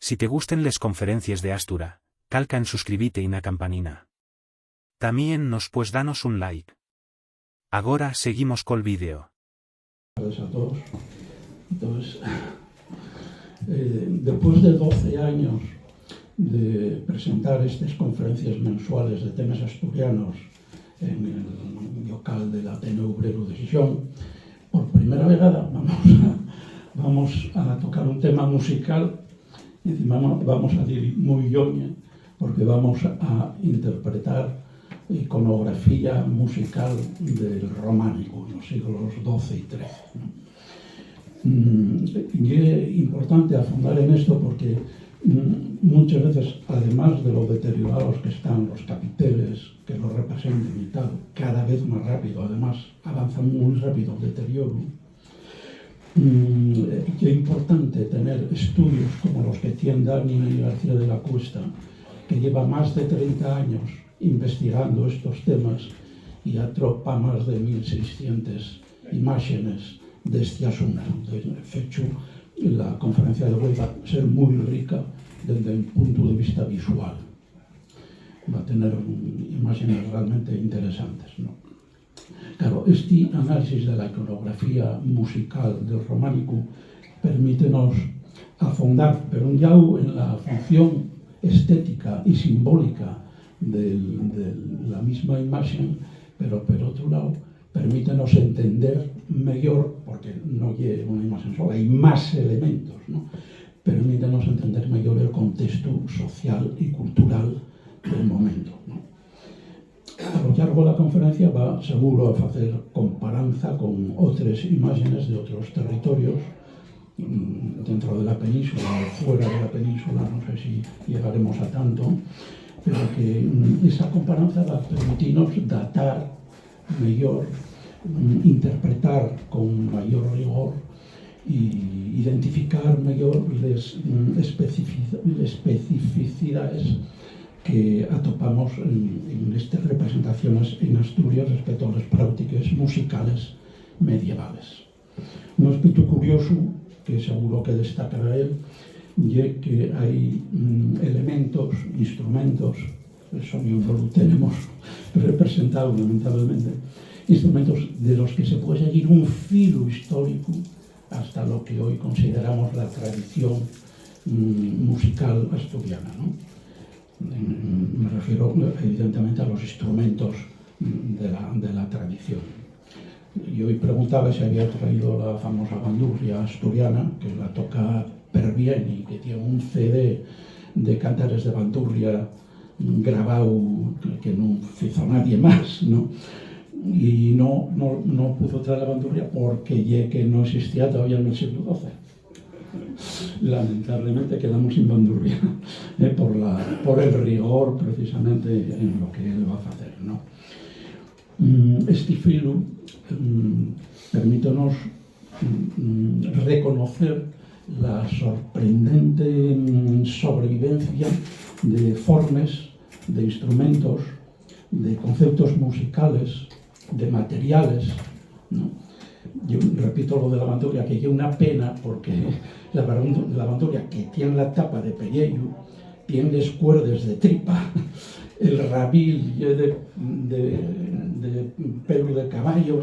Si te gusten les conferencias de Astura, calca en suscribite y na campanina. También nos pues danos un like. Agora seguimos col vídeo. Gracias a todos. Entonces, después de 12 años de presentar estas conferencias mensuales de temas asturianos en el local de la Ateneu Obrero de Xixón, por primera vez vamos a tocar un tema musical y encima vamos a decir muy yoña, porque vamos a interpretar iconografía musical del románico en los siglos XII y XIII. Y es importante afondar en esto porque muchas veces, además de lo deteriorados que están los capiteles que los representen y tal, cada vez más rápido, además avanza muy rápido el deterioro, y es importante tener estudios como los que tiene Dani García de la Cuesta, que lleva más de 30 años investigando estos temas y atropa más de 1.600 imágenes de este asunto. De hecho, la conferencia de hoy va a ser muy rica desde el punto de vista visual. Va a tener imágenes realmente interesantes, ¿no? Claro, este análisis de la iconografía musical del románico permítenos afondar, pero ya en la función estética y simbólica de la misma imagen, pero por otro lado, permítenos entender mejor, porque no es una imagen sola, hay más elementos, ¿no? Permítenos entender mejor el contexto social y cultural del momento, ¿no? A lo largo de la conferencia va seguro a hacer comparanza con otras imágenes de otros territorios dentro de la península o fuera de la península, no sé si llegaremos a tanto, pero que esa comparanza va a permitirnos datar mejor, interpretar con mayor rigor y identificar mejor las especificidades que atopamos en estas representaciones en Asturias respecto a las prácticas musicales medievales. Un aspecto curioso, que seguro que destacará él, es que hay elementos, instrumentos, el sonido no lo tenemos representado lamentablemente, instrumentos de los que se puede seguir un filo histórico hasta lo que hoy consideramos la tradición musical asturiana, ¿no? Me refiero evidentemente a los instrumentos de la tradición. Y hoy preguntaba si había traído la famosa bandurria asturiana, que la toca per bien y que tiene un CD de cantares de bandurria grabado que no hizo nadie más, ¿no? Y no pudo traer la bandurria porque que no existía todavía en el siglo XII. Lamentablemente quedamos sin bandurria por el rigor precisamente en lo que él va a hacer, ¿no? Este filo permítenos reconocer la sorprendente sobrevivencia de formas, de instrumentos, de conceptos musicales, de materiales, ¿no? Yo repito lo de la bandurria, que es una pena porque la bandurria, que tiene la tapa de pellejo, tiene las cuerdas de tripa, el rabil de pelo de caballo,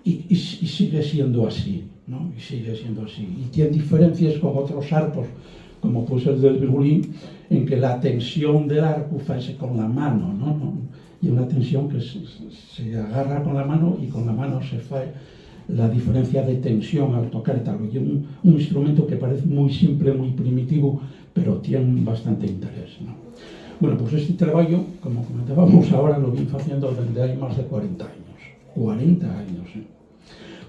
y sigue siendo así, ¿no? Y sigue siendo así. Y tiene diferencias con otros arcos, como puede ser el del violín, en que la tensión del arco se hace con la mano, ¿no? Y una tensión que se agarra con la mano y con la mano se hace la diferencia de tensión al tocar y tal. Y un instrumento que parece muy simple, muy primitivo, pero tiene bastante interés, ¿no? Bueno, pues este trabajo, como comentábamos ahora, lo viene haciendo desde hay más de 40 años. 40 años, ¿eh?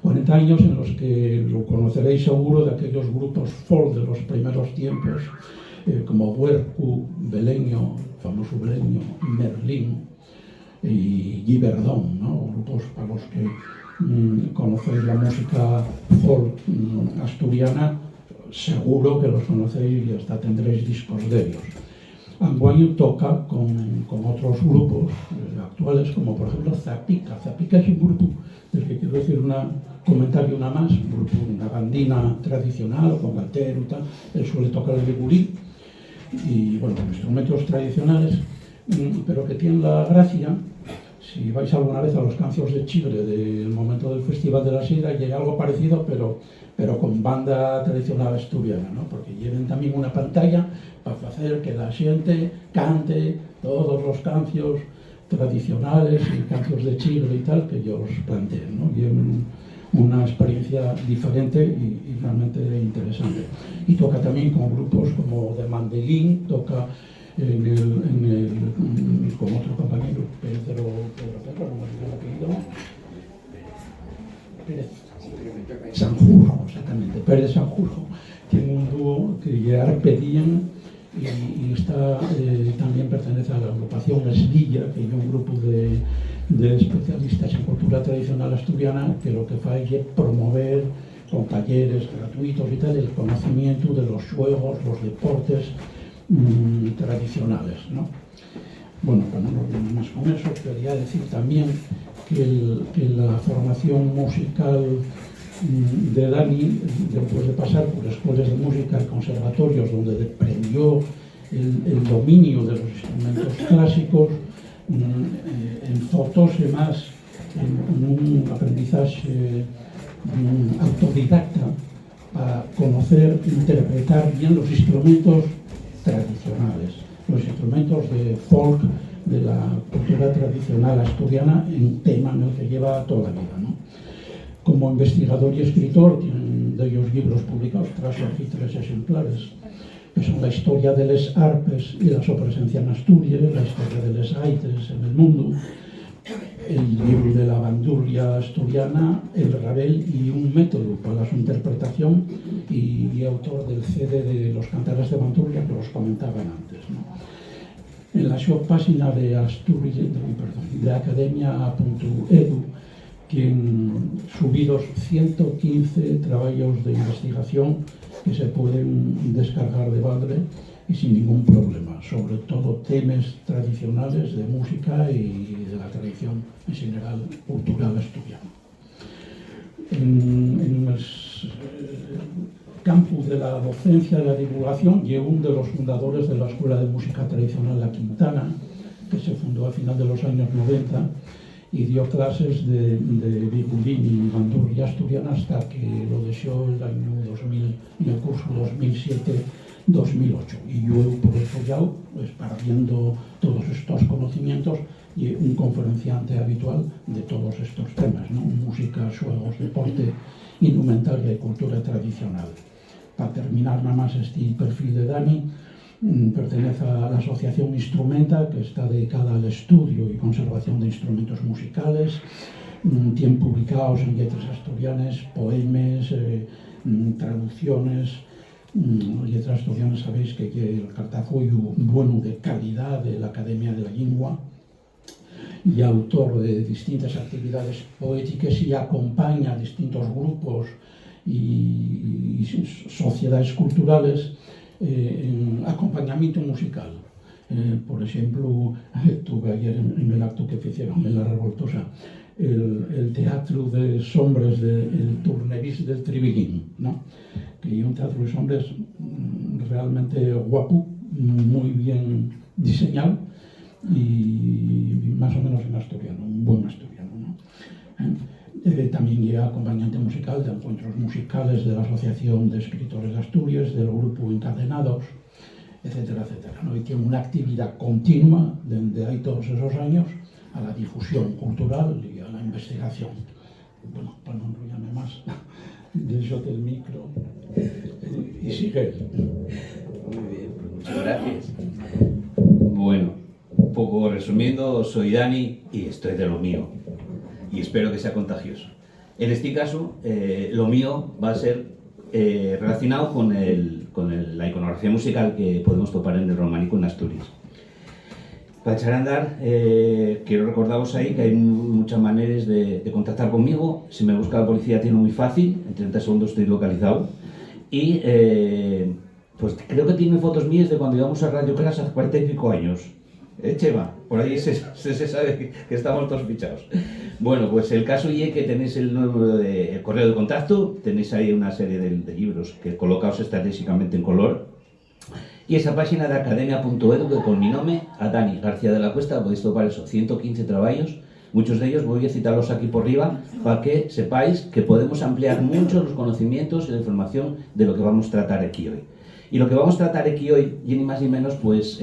40 años en los que lo conoceréis seguro de aquellos grupos folk de los primeros tiempos, como Huercu, Beleño, famoso Beleño, Merlín y Giverdón, ¿no? Grupos para los que conocéis la música folk asturiana, seguro que los conocéis y hasta tendréis discos de ellos. Anguaño toca con otros grupos actuales, como por ejemplo Zapica. Zapica es un grupo del que quiero decir una comentario una más, una bandina tradicional con galtero y tal, él suele tocar el bigulí y bueno, instrumentos tradicionales, pero que tienen la gracia. Si vais alguna vez a los Cancios de Chigre del momento del Festival de la Sidra, llega algo parecido, pero con banda tradicional asturiana, ¿no? Porque lleven también una pantalla para hacer que la gente cante todos los cancios tradicionales y cancios de Chigre y tal que yo os planteé, ¿no? Y es una experiencia diferente y realmente interesante. Y toca también con grupos como de Mandelín, toca con otro compañero, Pedro, no me acuerdo el apellido, Pérez Sanjurjo, exactamente, Pérez Sanjurjo, tiene un dúo que ya pedían y está, también pertenece a la agrupación Esvilla, que es un grupo de especialistas en cultura tradicional asturiana que lo que fa es promover con talleres gratuitos y tal el conocimiento de los juegos, los deportes tradicionales, ¿no? Bueno, para no volver más con eso, quería decir también que la formación musical de Dani, después de pasar por escuelas de música y conservatorios donde aprendió el dominio de los instrumentos clásicos, enfotóse más en un aprendizaje autodidacta para conocer e interpretar bien los instrumentos tradicionales, los instrumentos de folk de la cultura tradicional asturiana, en tema en el que lleva toda la vida, ¿no? Como investigador y escritor, tienen de ellos libros publicados, trajo aquí 3 ejemplares, que son la historia de les arpes y la su presencia en Asturias, la historia de les gaites en el mundo, el libro de la bandurria asturiana, el rabel y un método para su interpretación, y autor del CD de los cantares de bandurria que los comentaban antes, ¿no? En la su página de academia.edu, quien subidos 115 trabajos de investigación que se pueden descargar de balde y sin ningún problema, sobre todo temas tradicionales de música y de la tradición en general cultural asturiana. En el campo de la docencia y la divulgación, llevo uno de los fundadores de la Escuela de Música Tradicional La Quintana, que se fundó a final de los años 90 y dio clases de bigulín y bandurria asturiana hasta que lo dejó el año 2000, en el curso 2007-2008. Y yo, por eso ya, pues, partiendo todos estos conocimientos, y un conferenciante habitual de todos estos temas, ¿no? Música, juegos, deporte, indumentaria y cultura tradicional. Para terminar nada más este perfil de Dani, pertenece a la asociación Instrumenta, que está dedicada al estudio y conservación de instrumentos musicales. Tiene publicados en letras asturianas poemas, traducciones. Letras asturianas, sabéis que el cartafolio bueno de calidad de la Academia de la Lengua, y autor de distintas actividades poéticas y acompaña a distintos grupos y sociedades culturales en acompañamiento musical. Por ejemplo, tuve ayer en el acto que hicieron en La Revoltosa el teatro de sombras del Turnevis del Tribilín, ¿no? Que es un teatro de sombras realmente guapo, muy bien diseñado y más o menos en asturiano, un buen asturiano, ¿no? También llega acompañante musical de encuentros musicales de la Asociación de Escritores de Asturias, del grupo Encadenados, etcétera, etcétera, ¿no? Y tiene una actividad continua desde ahí todos esos años a la difusión cultural y a la investigación. Bueno, para no enrollarme más, déjate el micro y sigue. Muy bien, pues muchas gracias. Bueno, un poco resumiendo, soy Dani y estoy de lo mío. Y espero que sea contagioso. En este caso, lo mío va a ser relacionado con la iconografía musical que podemos topar en el románico en Asturias. Para echar a andar, quiero recordaros ahí que hay muchas maneras de contactar conmigo. Si me busca la policía tiene muy fácil, en 30 segundos estoy localizado. Y pues creo que tiene fotos mías de cuando íbamos a Radio Crash hace 40 y pico años. Chema? Por ahí se sabe que estamos todos fichados. Bueno, pues el caso es que tenéis el correo de contacto, tenéis ahí una serie de libros que colocaos estratégicamente en color. Y esa página de academia.edu, que con mi nombre, a Dani García de la Cuesta, podéis topar eso, 115 trabajos. Muchos de ellos voy a citarlos aquí por arriba para que sepáis que podemos ampliar mucho los conocimientos y la información de lo que vamos a tratar aquí hoy. Y lo que vamos a tratar aquí hoy, y ni más ni menos, pues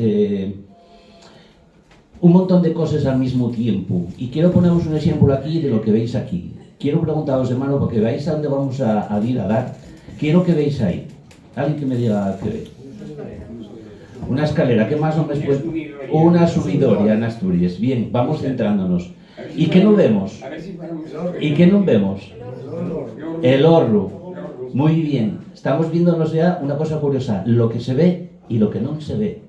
un montón de cosas al mismo tiempo. Y quiero poneros un ejemplo aquí de lo que veis aquí. Quiero preguntaros, hermano, porque veáis a dónde vamos a ir a dar. Quiero que veáis ahí. Alguien que me diga qué ve. Una escalera, ¿qué más hombres pues? Una subidoria en Asturias. Bien, vamos centrándonos. ¿Y qué no vemos? ¿Y qué no vemos? El horro. Muy bien. Estamos viéndonos ya una cosa curiosa. Lo que se ve y lo que no se ve.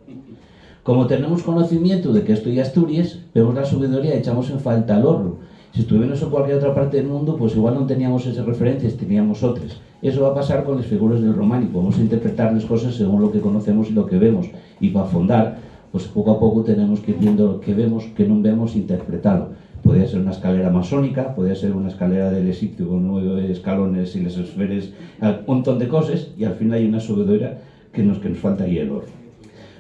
Como tenemos conocimiento de que esto ya Asturias, vemos la subidoria y echamos en falta el horro. Si estuviéramos en cualquier otra parte del mundo, pues igual no teníamos esas referencias, teníamos otras. Eso va a pasar con las figuras del románico. Vamos a interpretar las cosas según lo que conocemos y lo que vemos. Y para fondar, pues poco a poco tenemos que ir viendo lo que vemos, que no vemos, interpretarlo. Podría ser una escalera masónica, podría ser una escalera del egipcio con 9 escalones y las esferas, un montón de cosas, y al final hay una subidora que nos falta ahí el horro.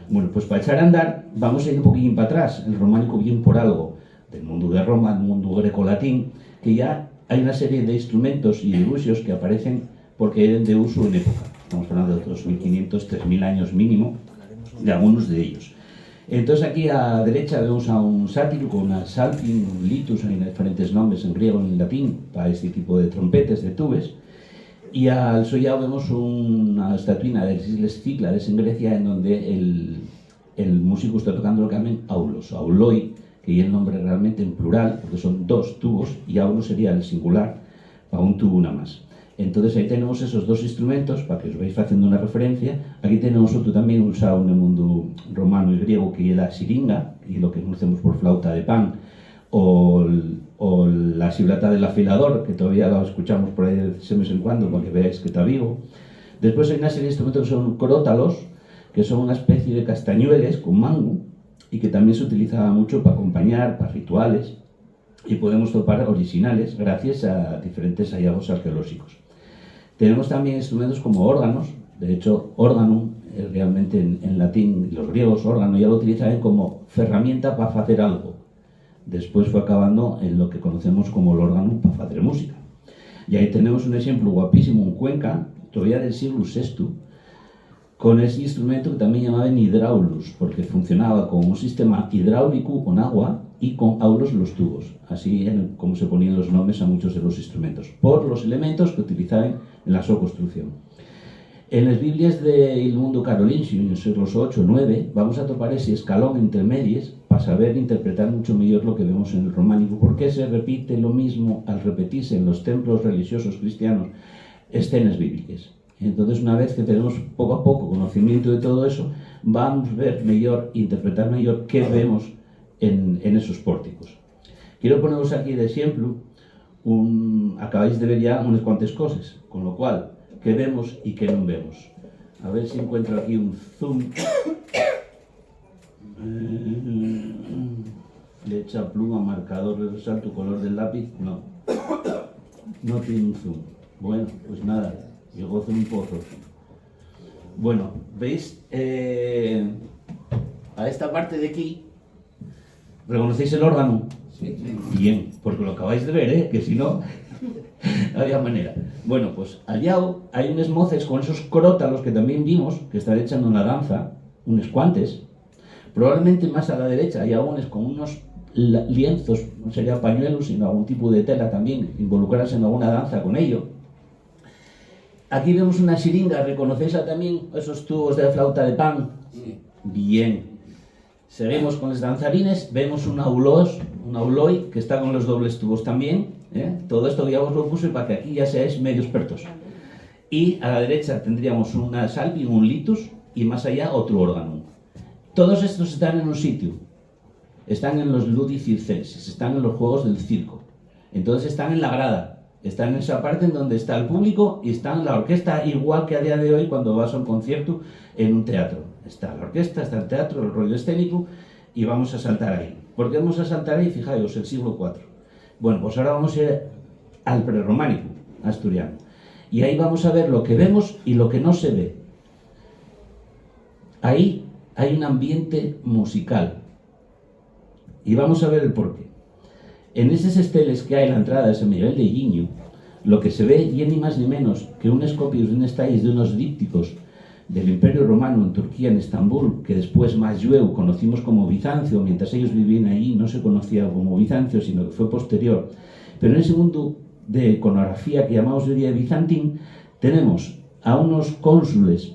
Bueno, pues para echar a andar, vamos a ir un poquillín para atrás. El románico bien por algo, del mundo de Roma, del mundo greco-latín, que ya hay una serie de instrumentos y dibujos que aparecen porque eran de uso en época. Estamos hablando de 2.500, 3.000 años mínimo, de algunos de ellos. Entonces aquí a la derecha vemos a un sátiro con una salpin, un litus, hay diferentes nombres en griego y en latín para este tipo de trompetes, de tubes. Y al sollado vemos una estatuina de Islas Cíclades en Grecia, en donde el músico está tocando lo que llaman aulos, o auloi, que es el nombre realmente en plural, porque son 2 tubos, y aulo sería el singular para un tubo nada más. Entonces ahí tenemos esos 2 instrumentos, para que os vais haciendo una referencia. Aquí tenemos otro también usado en el mundo romano y griego, que es la siringa, y lo que conocemos por flauta de pan, o la sibilata del afilador, que todavía lo escuchamos por ahí de vez en cuando, para que veáis que está vivo. Después hay una serie de instrumentos que son crótalos, que son una especie de castañueles con mango, y que también se utilizaba mucho para acompañar, para rituales, y podemos topar originales gracias a diferentes hallazgos arqueológicos. Tenemos también instrumentos como órganos. De hecho, órganum, realmente en latín, los griegos órgano ya lo utilizaban como herramienta para hacer algo. Después fue acabando en lo que conocemos como el órgano para hacer música. Y ahí tenemos un ejemplo guapísimo en Cuenca, todavía del siglo VI, con ese instrumento que también llamaban hidraulus, porque funcionaba con un sistema hidráulico con agua y con aulos los tubos, así como se ponían los nombres a muchos de los instrumentos, por los elementos que utilizaban en la su construcción. En las Biblias del mundo carolingio, en los siglos 8 o 9, vamos a topar ese escalón entre medias para saber interpretar mucho mejor lo que vemos en el románico. ¿Por qué se repite lo mismo al repetirse en los templos religiosos cristianos escenas bíblicas? Entonces, una vez que tenemos poco a poco conocimiento de todo eso, vamos a ver mejor, interpretar mejor qué vemos en esos pórticos. Quiero poneros aquí de ejemplo, acabáis de ver ya unas cuantas cosas, con lo cual, qué vemos y qué no vemos. A ver si encuentro aquí un zoom. Flecha, pluma, marcador, resalto, color del lápiz. No, no tiene un zoom. Bueno, pues nada, yo gozo un poco. Bueno, ¿veis? A esta parte de aquí, ¿reconocéis el órgano? Sí. Bien, porque lo acabáis de ver, que si no, no había manera. Bueno, pues allá hay unos moces con esos crótalos que también vimos, que están echando una danza, unos cuantes. Probablemente más a la derecha hay algunos con unos lienzos, no sería pañuelos, sino algún tipo de tela también, involucrarse en alguna danza con ello. Aquí vemos una siringa, ¿reconocéis también esos tubos de flauta de pan? Sí. Bien. Seguimos con los danzarines, vemos un auloi, que está con los dobles tubos también. Todo esto ya os lo puse para que aquí ya seáis medio expertos. Y a la derecha tendríamos una salpin, un litus, y más allá otro órgano. Todos estos están en un sitio. Están en los ludi circenses, están en los juegos del circo. Entonces están en la grada. Están en esa parte en donde está el público y está en la orquesta, igual que a día de hoy cuando vas a un concierto en un teatro. Está la orquesta, está el teatro, el rollo escénico, y vamos a saltar ahí. ¿Por qué vamos a saltar ahí? Fijaos, el siglo IV. Bueno, pues ahora vamos a ir al prerrománico asturiano. Y ahí vamos a ver lo que vemos y lo que no se ve. Ahí hay un ambiente musical. Y vamos a ver el porqué. En esos esteles que hay en la entrada de San Miguel de Giño, lo que se ve ni más ni menos que un escopius de un estáis de unos dípticos del Imperio Romano en Turquía, en Estambul, que después más luego conocimos como Bizancio. Mientras ellos vivían allí no se conocía como Bizancio, sino que fue posterior. Pero en ese mundo de iconografía que llamamos hoy día bizantín, tenemos a unos cónsules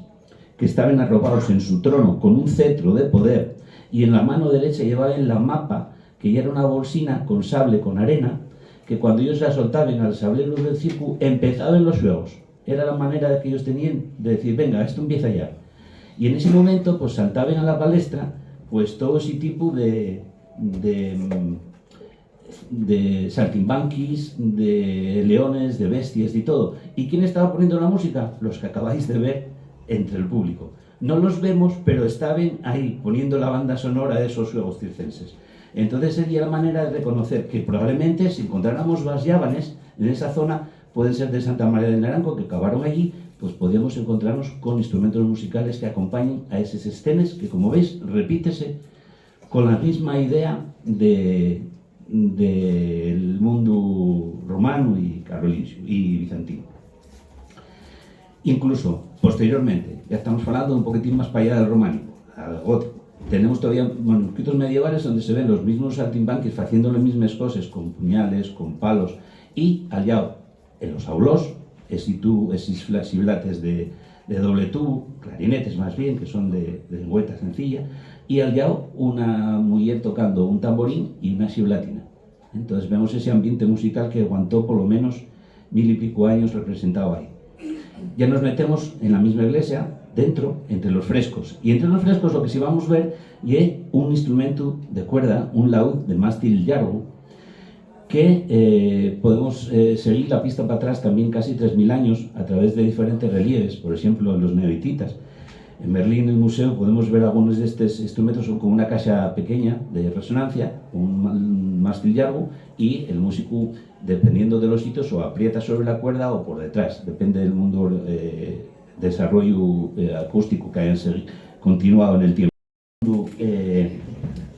que estaban arropados en su trono con un cetro de poder, y en la mano derecha llevaban la mapa, que ya era una bolsina con sable, con arena, que cuando ellos la soltaban al sablero del circo, empezaban los juegos. Era la manera que ellos tenían de decir, venga, esto empieza ya. Y en ese momento, pues saltaban a la palestra, pues todo ese tipo de saltimbanquis, de leones, de bestias y todo. ¿Y quién estaba poniendo la música? Los que acabáis de ver entre el público. No los vemos, pero estaban ahí poniendo la banda sonora de esos juegos circenses. Entonces sería la manera de reconocer que probablemente si encontráramos más yábanes en esa zona, pueden ser de Santa María de Naranco, que acabaron allí, pues podríamos encontrarnos con instrumentos musicales que acompañen a esos escenes que, como veis, repítese con la misma idea del mundo romano y carolingio y bizantino. Incluso, posteriormente, ya estamos hablando un poquitín más para allá del románico, al gótico, tenemos todavía manuscritos medievales donde se ven los mismos saltimbanquis haciendo las mismas cosas con puñales, con palos, y al lado, en los aulos, esos flasiblates de doble tubo, clarinetes más bien, que son de lengüeta sencilla, y al lado una mujer tocando un tamborín y una siblatina. Entonces vemos ese ambiente musical que aguantó por lo menos 1000 y pico años representado ahí. Ya nos metemos en la misma iglesia, dentro, entre los frescos. Y entre los frescos lo que sí vamos a ver es un instrumento de cuerda, un laúd de mástil largo, que podemos seguir la pista para atrás también casi 3000 años a través de diferentes relieves, por ejemplo, los neolititas. En Berlín, en el museo, podemos ver algunos de estos instrumentos con una caja pequeña de resonancia, un mástil largo, y el músico, dependiendo de los sitios, o aprieta sobre la cuerda o por detrás, depende del mundo desarrollo acústico que hayan continuado en el tiempo.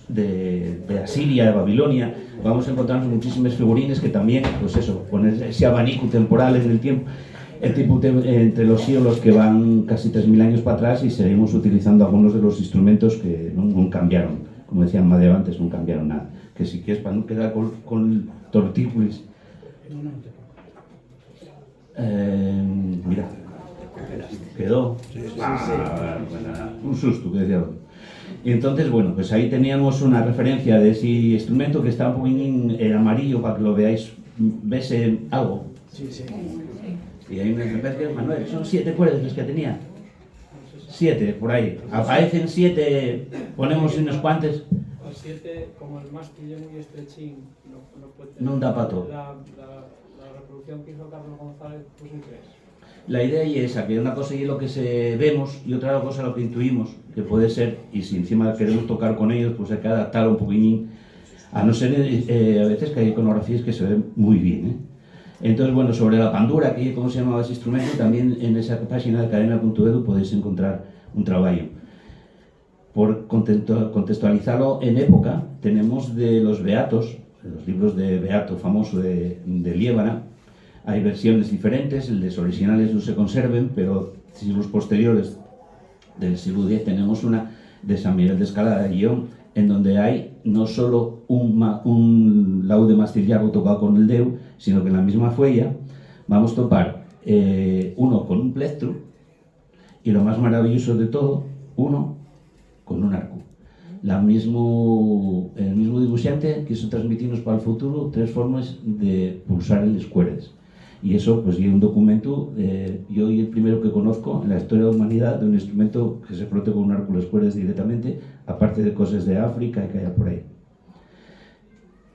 De Asiria, de Babilonia, vamos a encontrarnos muchísimas figurines que también, pues eso, poner ese abanico temporal en el tiempo, entre los siglos que van casi 3000 años para atrás, y seguimos utilizando algunos de los instrumentos que no cambiaron, como decían más de antes, no cambiaron nada. Que si quieres, para no quedar con tortícolis, mira, quedó un susto, que decía. Y entonces, bueno, pues ahí teníamos una referencia de ese instrumento que está un poquín en amarillo para que lo veáis, ves algo. Sí, sí. Y hay una referencia, Manuel, son 7 cuerdas las que tenía. 7, por ahí. Aparecen 7, ponemos unos cuantos. 7, como el mástil es muy estrechín, no puede tener. No da pato. La reproducción que hizo Carlos González, pues un 3. La idea es esa, que una cosa es lo que vemos y otra cosa lo que intuimos, que puede ser, y si encima queremos tocar con ellos, pues hay que adaptarlo un poquitín, a no ser a veces que hay iconografías que se ven muy bien, ¿eh? Entonces, bueno, sobre la pandura, que cómo se llamaba ese instrumento, también en esa página de cadena.edu podéis encontrar un trabajo. Por contextualizarlo en época, tenemos de los Beatos, los libros de Beato famoso de Liébana. Hay versiones diferentes, los originales no se conserven, pero siglos posteriores del siglo X tenemos una de San Miguel de Escalada de Guión, en donde hay no solo un laúd de mástil largo tocado con el deu, sino que en la misma fuella vamos a topar uno con un plectro, y lo más maravilloso de todo, uno con un arco. El mismo dibujante quiso transmitirnos para el futuro 3 formas de pulsar en las cuerdas. Y eso, pues, es un documento, yo soy el primero que conozco en la historia de la humanidad de un instrumento que se frote con un arco las cuerdas directamente, aparte de cosas de África y que haya por ahí.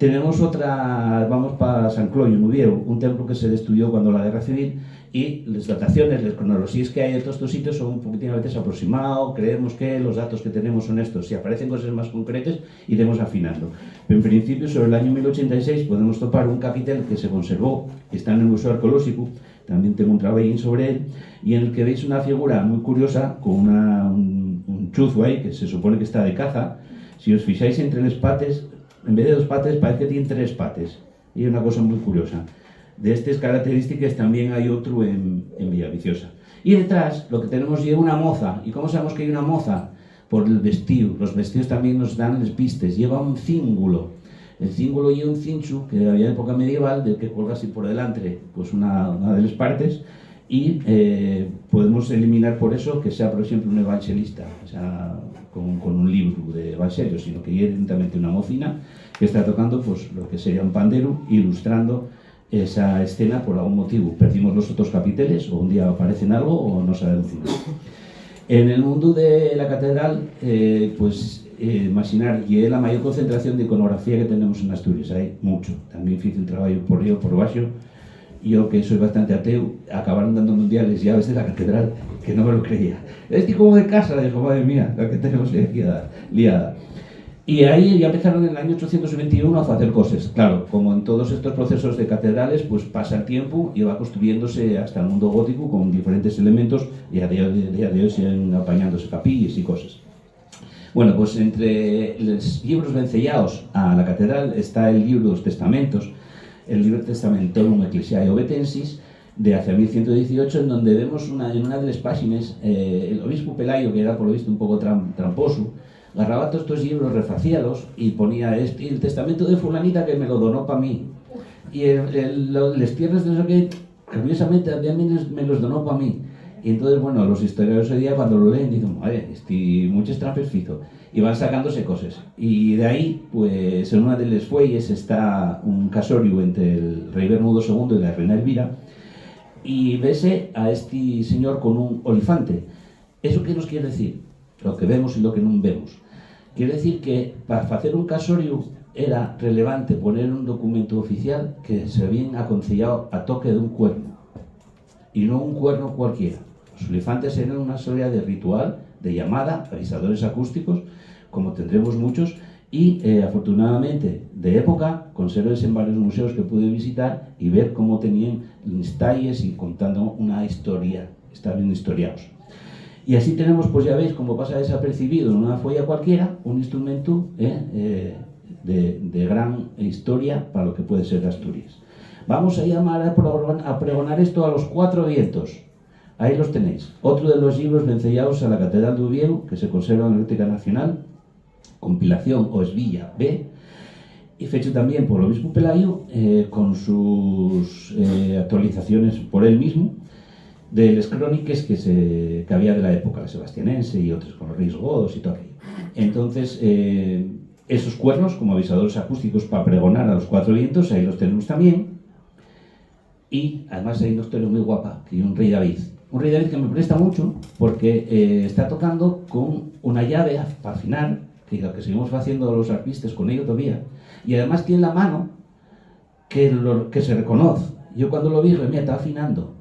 Tenemos otra, vamos para San Cloyo, en Uvieu, un templo que se destruyó cuando la Guerra Civil, y las dataciones, las cronologías que hay de todos estos sitios son un poquitín a veces aproximados, creemos que los datos que tenemos son estos. Si aparecen cosas más concretas, iremos afinando. Pero en principio, sobre el año 1086, podemos topar un capitel que se conservó, que está en el Museo Arqueológico, también tengo un trabajín sobre él, y en el que veis una figura muy curiosa, con un chuzo ahí, que se supone que está de caza. Si os fijáis entre los pates, en vez de 2 pates, parece que tiene 3 pates. Y es una cosa muy curiosa. De estas características también hay otro en Villaviciosa. Y detrás lo que tenemos es una moza. ¿Y cómo sabemos que hay una moza? Por el vestido. Los vestidos también nos dan las pistas. Lleva un cíngulo. El cíngulo lleva un cinchu que había en época medieval, del que colga así por delante pues una de las partes. Y podemos eliminar por eso que sea, por ejemplo, un evangelista, o sea, con un libro de evangelio, sino que lleve directamente una mocina que está tocando pues lo que sería un pandero, ilustrando esa escena por algún motivo. Perdimos los otros capiteles, o un día aparecen algo, o no sabemos nada. En el mundo de la catedral, imaginar, y es la mayor concentración de iconografía que tenemos en Asturias. Hay mucho. También hice un trabajo por río, por baixo. Yo, que soy bastante ateo, acabaron dando mundiales llaves de la catedral, que no me lo creía. Estoy como de casa, dijo, madre mía, la que tenemos aquí liada. Y ahí ya empezaron en el año 821 a hacer cosas. Claro, como en todos estos procesos de catedrales, pues pasa el tiempo y va construyéndose hasta el mundo gótico con diferentes elementos, y a día de hoy siguen apañándose capillas y cosas. Bueno, pues entre los libros vencellados a la catedral está el libro de los testamentos, el libro Testamentorum Ecclesiae Ovetensis, de hacia 1118, en donde vemos en una de las páginas el obispo Pelayo, que era por lo visto un poco tramposo, agarraba todos estos libros, refacíalos y ponía el testamento de fulanita que me lo donó para mí, y las tierras de eso que curiosamente también me los donó para mí. Y entonces, bueno, los historiadores hoy día cuando lo leen dicen, madre, muchas trampas fizo, y van sacándose cosas. Y de ahí, pues en una de las fuelles está un casorio entre el rey Bermudo II y la reina Elvira, y vese a este señor con un olifante. ¿Eso qué nos quiere decir? Lo que vemos y lo que no vemos. Quiere decir que para hacer un casorio era relevante poner un documento oficial que se habían aconsellado a toque de un cuerno, y no un cuerno cualquiera. Los olifantes eran una sola de ritual, de llamada, avisadores acústicos, como tendremos muchos, y afortunadamente de época, conserves en varios museos que pude visitar y ver cómo tenían talles y contando una historia, están bien historiados. Y así tenemos, pues ya veis, como pasa desapercibido en una folla cualquiera, un instrumento de gran historia para lo que puede ser Asturias. Vamos a llamar a pregonar esto a los 4 vientos. Ahí los tenéis. Otro de los libros vencellados a la Catedral de Uvieu, que se conserva en la Biblioteca Nacional, compilación Osvilla B, y fecho también por el obispo Pelayo, con sus actualizaciones por él mismo, de las crónicas que había de la época, la sebastianense y otras, con los reyes godos y todo aquello. Entonces, esos cuernos, como avisadores acústicos para pregonar a los 4 vientos, ahí los tenemos también. Y además hay una historia muy guapa, que hay un rey David. Un rey David que me presta mucho, porque está tocando con una llave para afinar, que es lo que seguimos haciendo los arpistas con ello todavía. Y además tiene la mano que se reconoce. Yo cuando lo vi, dije, mira, está afinando.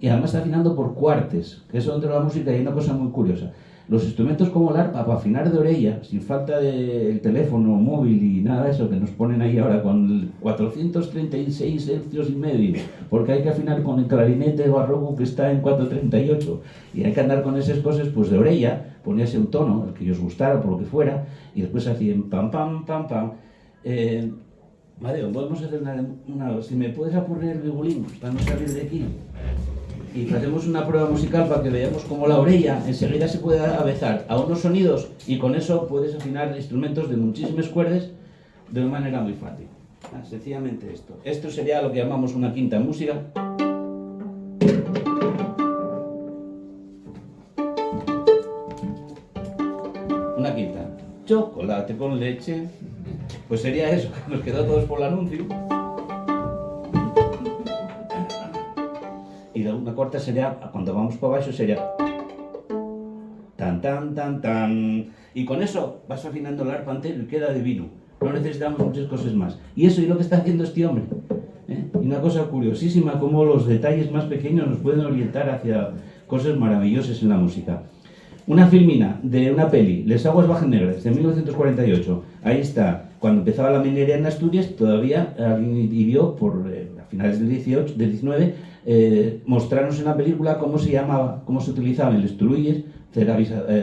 Y además está afinando por cuartes, que eso dentro de la música hay una cosa muy curiosa. Los instrumentos como el arpa, para afinar de orella, sin falta del teléfono móvil y nada de eso que nos ponen ahí ahora con 436 hercios y medio, porque hay que afinar con el clarinete barroco que está en 438, y hay que andar con esas cosas pues de orella, ponerse un tono, el que os gustara, por lo que fuera, y después hacían pam, pam, pam, pam. Madeo, podemos hacer una, si me puedes poner el violín para no salir de aquí. Y hacemos una prueba musical para que veamos cómo la orella enseguida se puede avezar a unos sonidos, y con eso puedes afinar instrumentos de muchísimas cuerdas de una manera muy fácil. Sencillamente esto. Esto sería lo que llamamos una quinta en música. Una quinta. Chocolate con leche. Pues sería eso, que nos quedó todos por el anuncio. Y una corta sería, cuando vamos para abajo, sería tan, tan, tan, tan. Y con eso vas afinando el arpa entero y queda divino. no necesitamos muchas cosas más. Y eso es lo que está haciendo este hombre. Y una cosa curiosísima, cómo los detalles más pequeños nos pueden orientar hacia cosas maravillosas en la música. Una filmina de una peli, Les aguas bajan negras, de 1948. Ahí está, cuando empezaba la minería en Asturias, todavía alguien vio por a finales del 19, mostrarnos en la película cómo se llamaba, cómo se utilizaban los turulles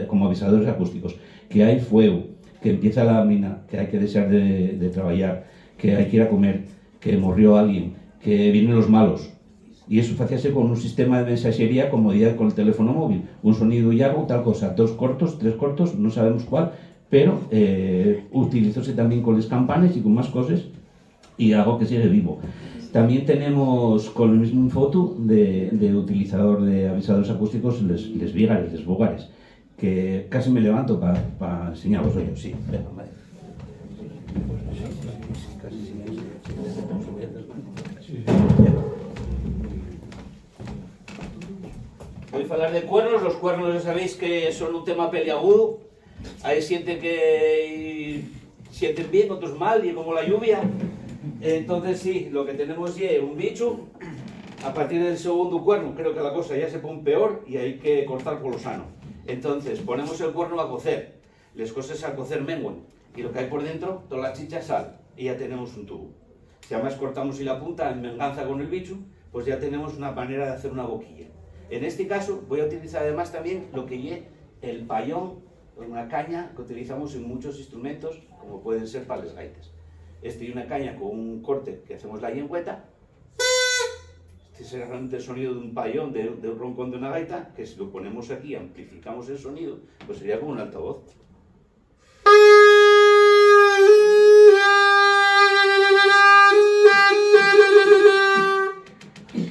como avisadores acústicos. Que hay fuego, que empieza la mina, que hay que desear de trabajar, que hay que ir a comer, que murió alguien, que vienen los malos. Y eso hacíase con un sistema de mensajería como día con el teléfono móvil. Un sonido y algo, tal cosa. 2 cortos, 3 cortos, no sabemos cuál, pero utilizóse también con las campanas y con más cosas y algo que sigue vivo. También tenemos con el mismo foto de utilizador de avisadores acústicos les vígares, les bogares, que casi me levanto para enseñaros yo. Sí, venga, vale. Voy a hablar de cuernos. Los cuernos ya sabéis que son un tema peliagudo. Hay sienten que sienten bien, otros mal, y como la lluvia. Entonces sí, lo que tenemos es un bicho. A partir del segundo cuerno creo que la cosa ya se pone peor y hay que cortar por lo sano. Entonces ponemos el cuerno a cocer. Las cosas al cocer menguan. Y lo que hay por dentro, toda la chicha sal. Y ya tenemos un tubo. Si además cortamos y la punta en venganza con el bicho, pues ya tenemos una manera de hacer una boquilla. En este caso voy a utilizar además también lo que es el payón, una caña que utilizamos en muchos instrumentos, como pueden ser para las gaitas. Este es una caña con un corte que hacemos la lengüeta. Este es realmente el sonido de un payón, de un roncón de una gaita, que si lo ponemos aquí, amplificamos el sonido, pues sería como un altavoz.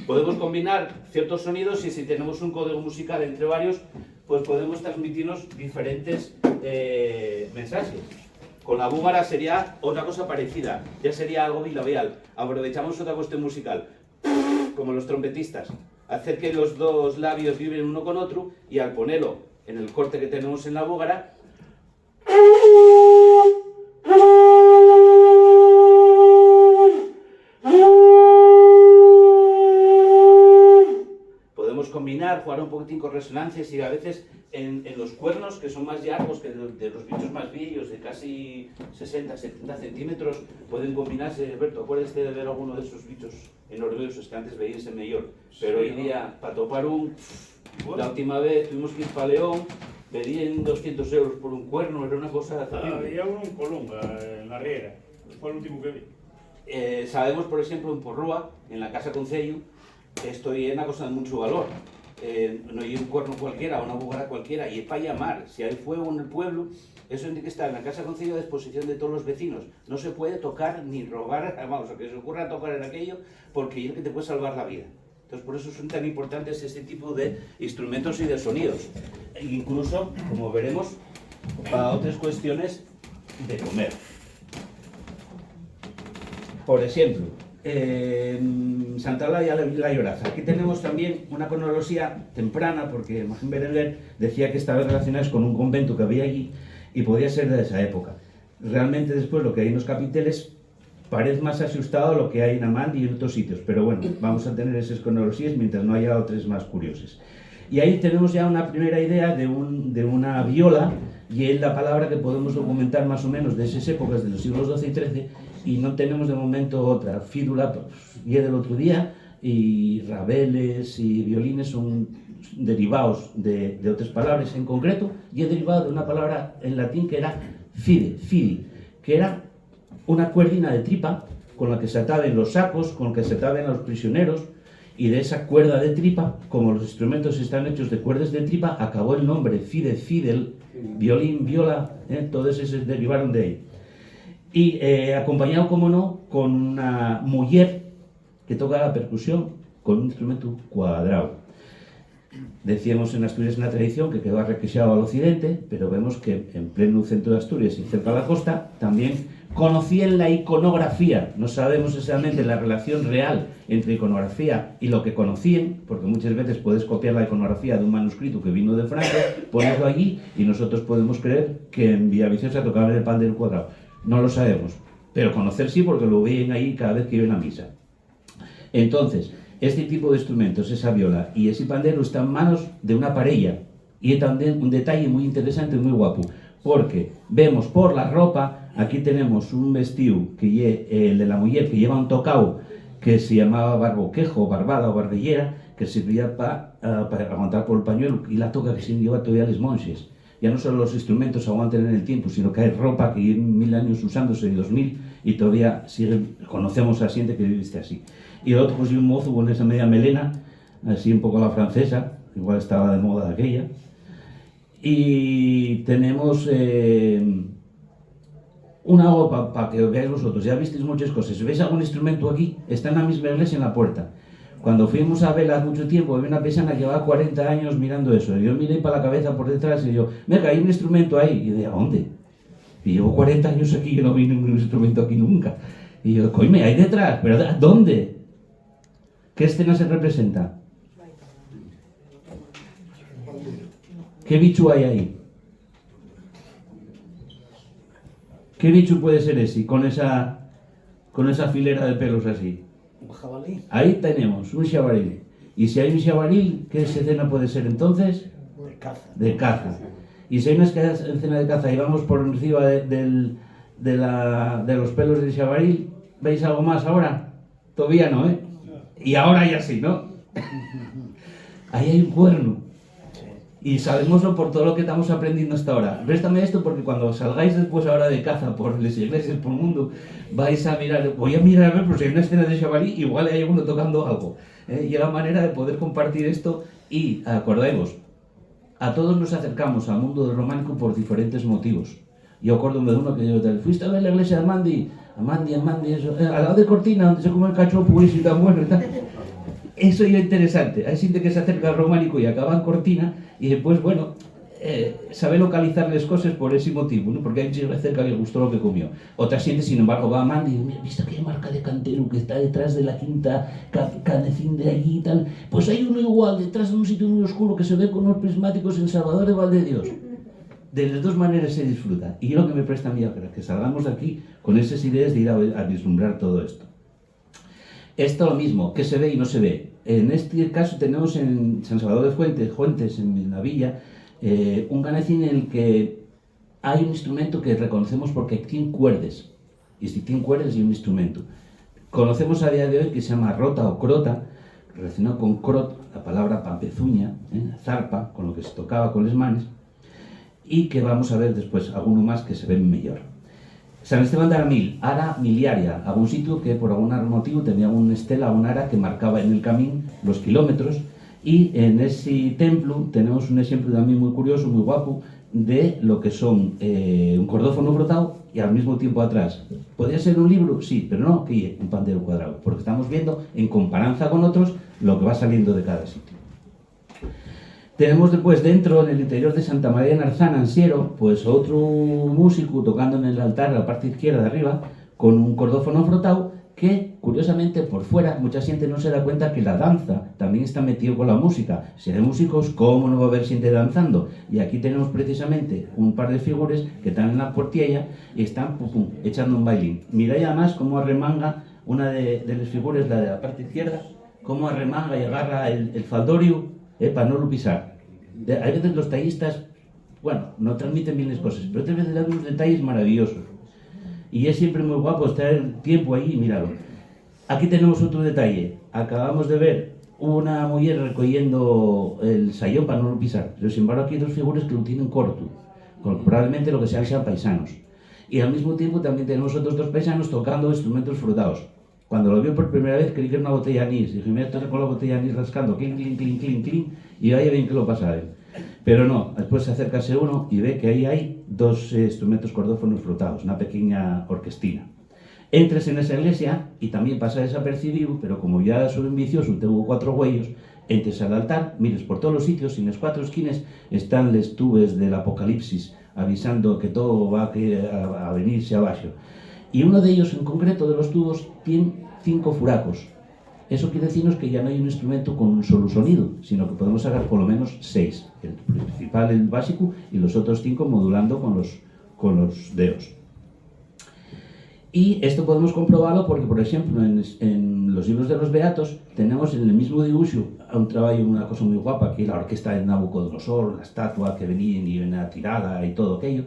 Podemos combinar ciertos sonidos y si tenemos un código musical entre varios, pues podemos transmitirnos diferentes mensajes. Con la búgara sería otra cosa parecida, ya sería algo bilabial. Aprovechamos otra cuestión musical, como los trompetistas, hacer que los dos labios vibren uno con otro y al ponerlo en el corte que tenemos en la búgara, combinar, jugar un poquitín con resonancias y a veces en los cuernos, que son más largos que de los bichos más viejos, de casi 60-70 centímetros, pueden combinarse. Alberto, acuérdate de ver alguno de esos bichos enormes que antes veíais en mayor, pero hoy día, para topar la última vez tuvimos que ir para León, pedían 200 euros por un cuerno, era una cosa terrible. Había uno en Colunga, en la Riera, fue el último que vi. Sabemos, por ejemplo, en Porrúa, en la Casa Concello, esto es una cosa de mucho valor. No hay un cuerno cualquiera o una búgara cualquiera, y es para llamar. Si hay fuego en el pueblo, eso tiene que estar en la Casa Concello a disposición de todos los vecinos. No se puede tocar ni robar, vamos, a que se ocurra tocar en aquello, porque es el que te puede salvar la vida. Entonces, por eso son tan importantes este tipo de instrumentos y de sonidos. E incluso, como veremos, para otras cuestiones de comer. Por ejemplo, Santa Eulalia la Lloraza. Aquí tenemos también una cronología temprana, porque Magín Berenguer decía que estaba relacionada con un convento que había allí y podía ser de esa época. Realmente después lo que hay en los capiteles parece más asustado a lo que hay en Amand y en otros sitios, pero bueno, vamos a tener esas cronologías mientras no haya otras más curiosas. Y ahí tenemos ya una primera idea de una viola, y es la palabra que podemos documentar más o menos de esas épocas de los siglos XII y XIII, y no tenemos de momento otra. Fídula, pues, y del otro día, y rabeles y violines son derivados de otras palabras. En concreto, y es derivado de una palabra en latín que era fidi, que era una cuerdina de tripa con la que se ataban los sacos, con la que se ataban a los prisioneros, y de esa cuerda de tripa, como los instrumentos están hechos de cuerdas de tripa, acabó el nombre fidel, violín, viola, todos esos derivaron de ahí. Y acompañado, como no, con una mujer que toca la percusión con un instrumento cuadrado. Decíamos en Asturias una tradición que quedó arrequexado al occidente, pero vemos que en pleno centro de Asturias y cerca de la costa también conocían la iconografía. No sabemos exactamente la relación real entre iconografía y lo que conocían, porque muchas veces puedes copiar la iconografía de un manuscrito que vino de Francia, ponerlo allí y nosotros podemos creer que en Villaviciosa tocaban el pan del cuadrado. No lo sabemos, pero conocer sí, porque lo ven ahí cada vez que iban a misa. Entonces, este tipo de instrumentos, esa viola y ese pandero, están en manos de una parella. Y también un detalle muy interesante y muy guapo, porque vemos por la ropa, aquí tenemos un vestido que el de la mujer, que lleva un tocado que se llamaba barboquejo, barbada o barbellera, que servía para aguantar por el pañuelo, y la toca que se lleva todavía los monjes. Ya no solo los instrumentos aguantan en el tiempo, sino que hay ropa que lleva 1000 años usándose, 2000, y todavía conocemos a gente que viste así. Y el otro, pues, un mozo con esa media melena, así un poco a la francesa, igual estaba de moda aquella. Y tenemos una agua para que veáis vosotros. Ya visteis muchas cosas. Si veis algún instrumento aquí, está en la misma iglesia, en la puerta. Cuando fuimos a verla hace mucho tiempo, había una persona que llevaba 40 años mirando eso. Y yo miré para la cabeza por detrás y yo, venga, hay un instrumento ahí. Y yo, ¿a dónde? Y llevo 40 años aquí y no vi ningún instrumento aquí nunca. Y yo, coime, hay detrás, pero ¿dónde? ¿Qué escena se representa? ¿Qué bicho hay ahí? ¿Qué bicho puede ser ese con esa filera de pelos así? Un jabalí. Ahí tenemos un xabaril. Y si hay un xabaril, ¿qué escena puede ser entonces? De caza. De caza. Y si hay una escena de caza y vamos por encima de los pelos del xabaril, ¿veis algo más ahora? Todavía no, ¿eh? Y ahora ya sí, ¿no? Ahí hay un cuerno. Y sabemoslo por todo lo que estamos aprendiendo hasta ahora. Préstame esto porque cuando salgáis después ahora de caza por las iglesias, por el mundo, vais a mirar, voy a mirar a ver, pues si hay una escena de xabalí, igual hay uno tocando algo. Y es la manera de poder compartir esto. Y acordemos, a todos nos acercamos al mundo del románico por diferentes motivos. Yo acuérdome de uno que yo tal, fuiste a ver la iglesia de Amandi, eso, al lado de Cortina, donde se come el cacho purísimo y tan bueno y tal. Eso es interesante. Hay gente que se acerca al románico y acaba en Cortina y después, bueno, sabe localizar las cosas por ese motivo, ¿no? Porque hay gente cerca que le gustó lo que comió. Otra gente, sin embargo, va a Amandi y dice, mira, ¿viste aquella marca de cantero que está detrás de la quinta canecín de allí y tal? Pues hay uno igual, detrás de un sitio muy oscuro que se ve con unos prismáticos en Salvador de Valdedios. De las dos maneras se disfruta. Y lo que me presta a mí ahora, que salgamos de aquí con esas ideas de ir a vislumbrar todo esto. Esto lo mismo, que se ve y no se ve. En este caso tenemos en San Salvador de Fuentes, en la villa, un canecín en el que hay un instrumento que reconocemos porque tiene cuerdas. Y si tiene cuerdas y un instrumento. Conocemos a día de hoy que se llama rota o crota, relacionado con crot, la palabra pampezuña, zarpa, con lo que se tocaba con las manos, y que vamos a ver después alguno más que se ven mejor. San Esteban de Aramil, ara miliaria, algún sitio que por algún motivo tenía una estela, una ara que marcaba en el camino los kilómetros, y en ese templo tenemos un ejemplo también muy curioso, muy guapo, de lo que son un cordófono frotado y al mismo tiempo atrás. ¿Podría ser un libro? Sí, pero no, que un pandero cuadrado, porque estamos viendo en comparanza con otros lo que va saliendo de cada sitio. Tenemos después dentro, en el interior de Santa María de Narzana, en Siero, pues otro músico tocando en el altar, a la parte izquierda de arriba, con un cordófono frotado, que curiosamente por fuera mucha gente no se da cuenta que la danza también está metido con la música. Si hay músicos, ¿cómo no va a haber gente danzando? Y aquí tenemos precisamente un par de figuras que están en la portiella y están echando un bailín. Mirad además cómo arremanga una de las figuras, la de la parte izquierda, cómo arremanga y agarra el faldorio, para no lo pisar. Hay veces los tallistas, bueno, no transmiten bien las cosas, pero otras veces dan unos detalles maravillosos. Y es siempre muy guapo estar el tiempo ahí y mirarlo. Aquí tenemos otro detalle. Acabamos de ver una mujer recogiendo el sayón para no lo pisar. Pero sin embargo aquí hay dos figuras que lo tienen corto. Probablemente lo que sean paisanos. Y al mismo tiempo también tenemos otros dos paisanos tocando instrumentos frotados. Cuando lo vi por primera vez creí que era una botella de anís. Dije, mira, estoy con la botella de anís rascando, clink, clink, clink, clink, clink, y vaya bien que lo pasa. Pero no, después se acercase uno y ve que ahí hay dos instrumentos cordófonos frotados, una pequeña orquestina. Entres en esa iglesia y también pasa desapercibido, pero como ya soy ambicioso, tengo 4 huellos, entres al altar, mires por todos los sitios y en las 4 esquinas están las tubes del Apocalipsis, avisando que todo va a venirse abajo. Y uno de ellos en concreto, de los tubos, tiene 5 furacos. Eso quiere decirnos que ya no hay un instrumento con un solo sonido, sino que podemos sacar por lo menos 6. El principal, el básico, y los otros 5 modulando con los dedos. Y esto podemos comprobarlo porque, por ejemplo, en los libros de los Beatos tenemos en el mismo dibujo un trabajo, una cosa muy guapa, que la orquesta de Nabucodonosor, la estatua que venía y venía tirada y todo aquello.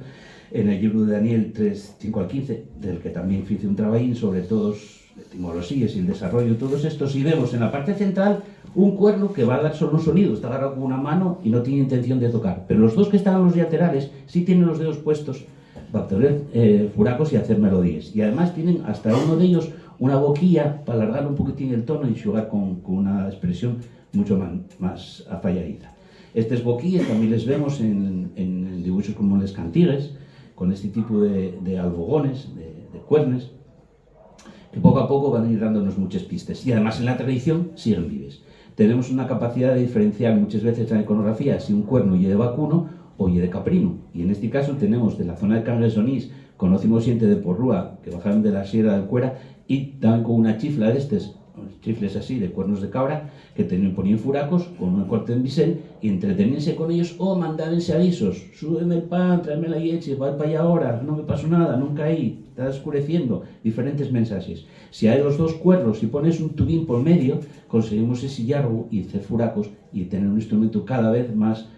En el libro de Daniel 3, 5 al 15, del que también hice un trabajín sobre todos etimologías y el desarrollo de todos estos, y vemos en la parte central un cuerno que va a dar solo un sonido, está agarrado con una mano y no tiene intención de tocar. Pero los dos que están a los laterales sí tienen los dedos puestos para obtener furacos y hacer melodías. Y además tienen hasta uno de ellos una boquilla para alargar un poquitín el tono y jugar con una expresión mucho más afalladiza. Estas boquillas también les vemos en dibujos como les cantigues, con este tipo de albogones, de cuernes, que poco a poco van a ir dándonos muchas pistas. Y además en la tradición siguen vives. Tenemos una capacidad de diferenciar muchas veces en la iconografía si un cuerno y de vacuno o de caprino. Y en este caso tenemos de la zona de Cangas Onís, conocimos gente de Porrúa, que bajaron de la Sierra del Cuera y daban con una chifla de estos, chifles así, de cuernos de cabra, que ponían furacos con un corte en bisel y entreteníanse con ellos o mandábanse avisos: súbeme el pan, tráeme la leche, voy para allá ahora, no me pasó nada, nunca ahí, está oscureciendo, diferentes mensajes. Si hay los dos cuernos y pones un tubín por medio, conseguimos ese largo y hacer furacos y tener un instrumento cada vez más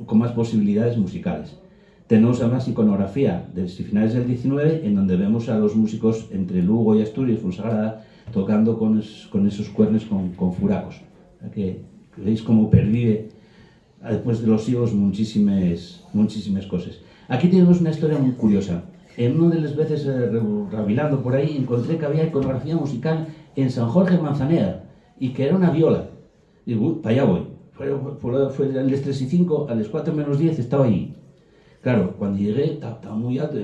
con más posibilidades musicales. Tenemos además iconografía desde finales del 19, en donde vemos a los músicos entre Lugo y Asturias, Fonsagrada, tocando con esos cuernos con furacos. Que veis cómo pervive después de los siglos muchísimas cosas. Aquí tenemos una historia muy curiosa. En una de las veces, rabilando por ahí, encontré que había iconografía musical en San Jorge Manzanera y que era una viola. Digo, para allá voy. Fue a las 3 y 5, a las 4 menos 10 estaba allí. Claro, cuando llegué estaba muy alto.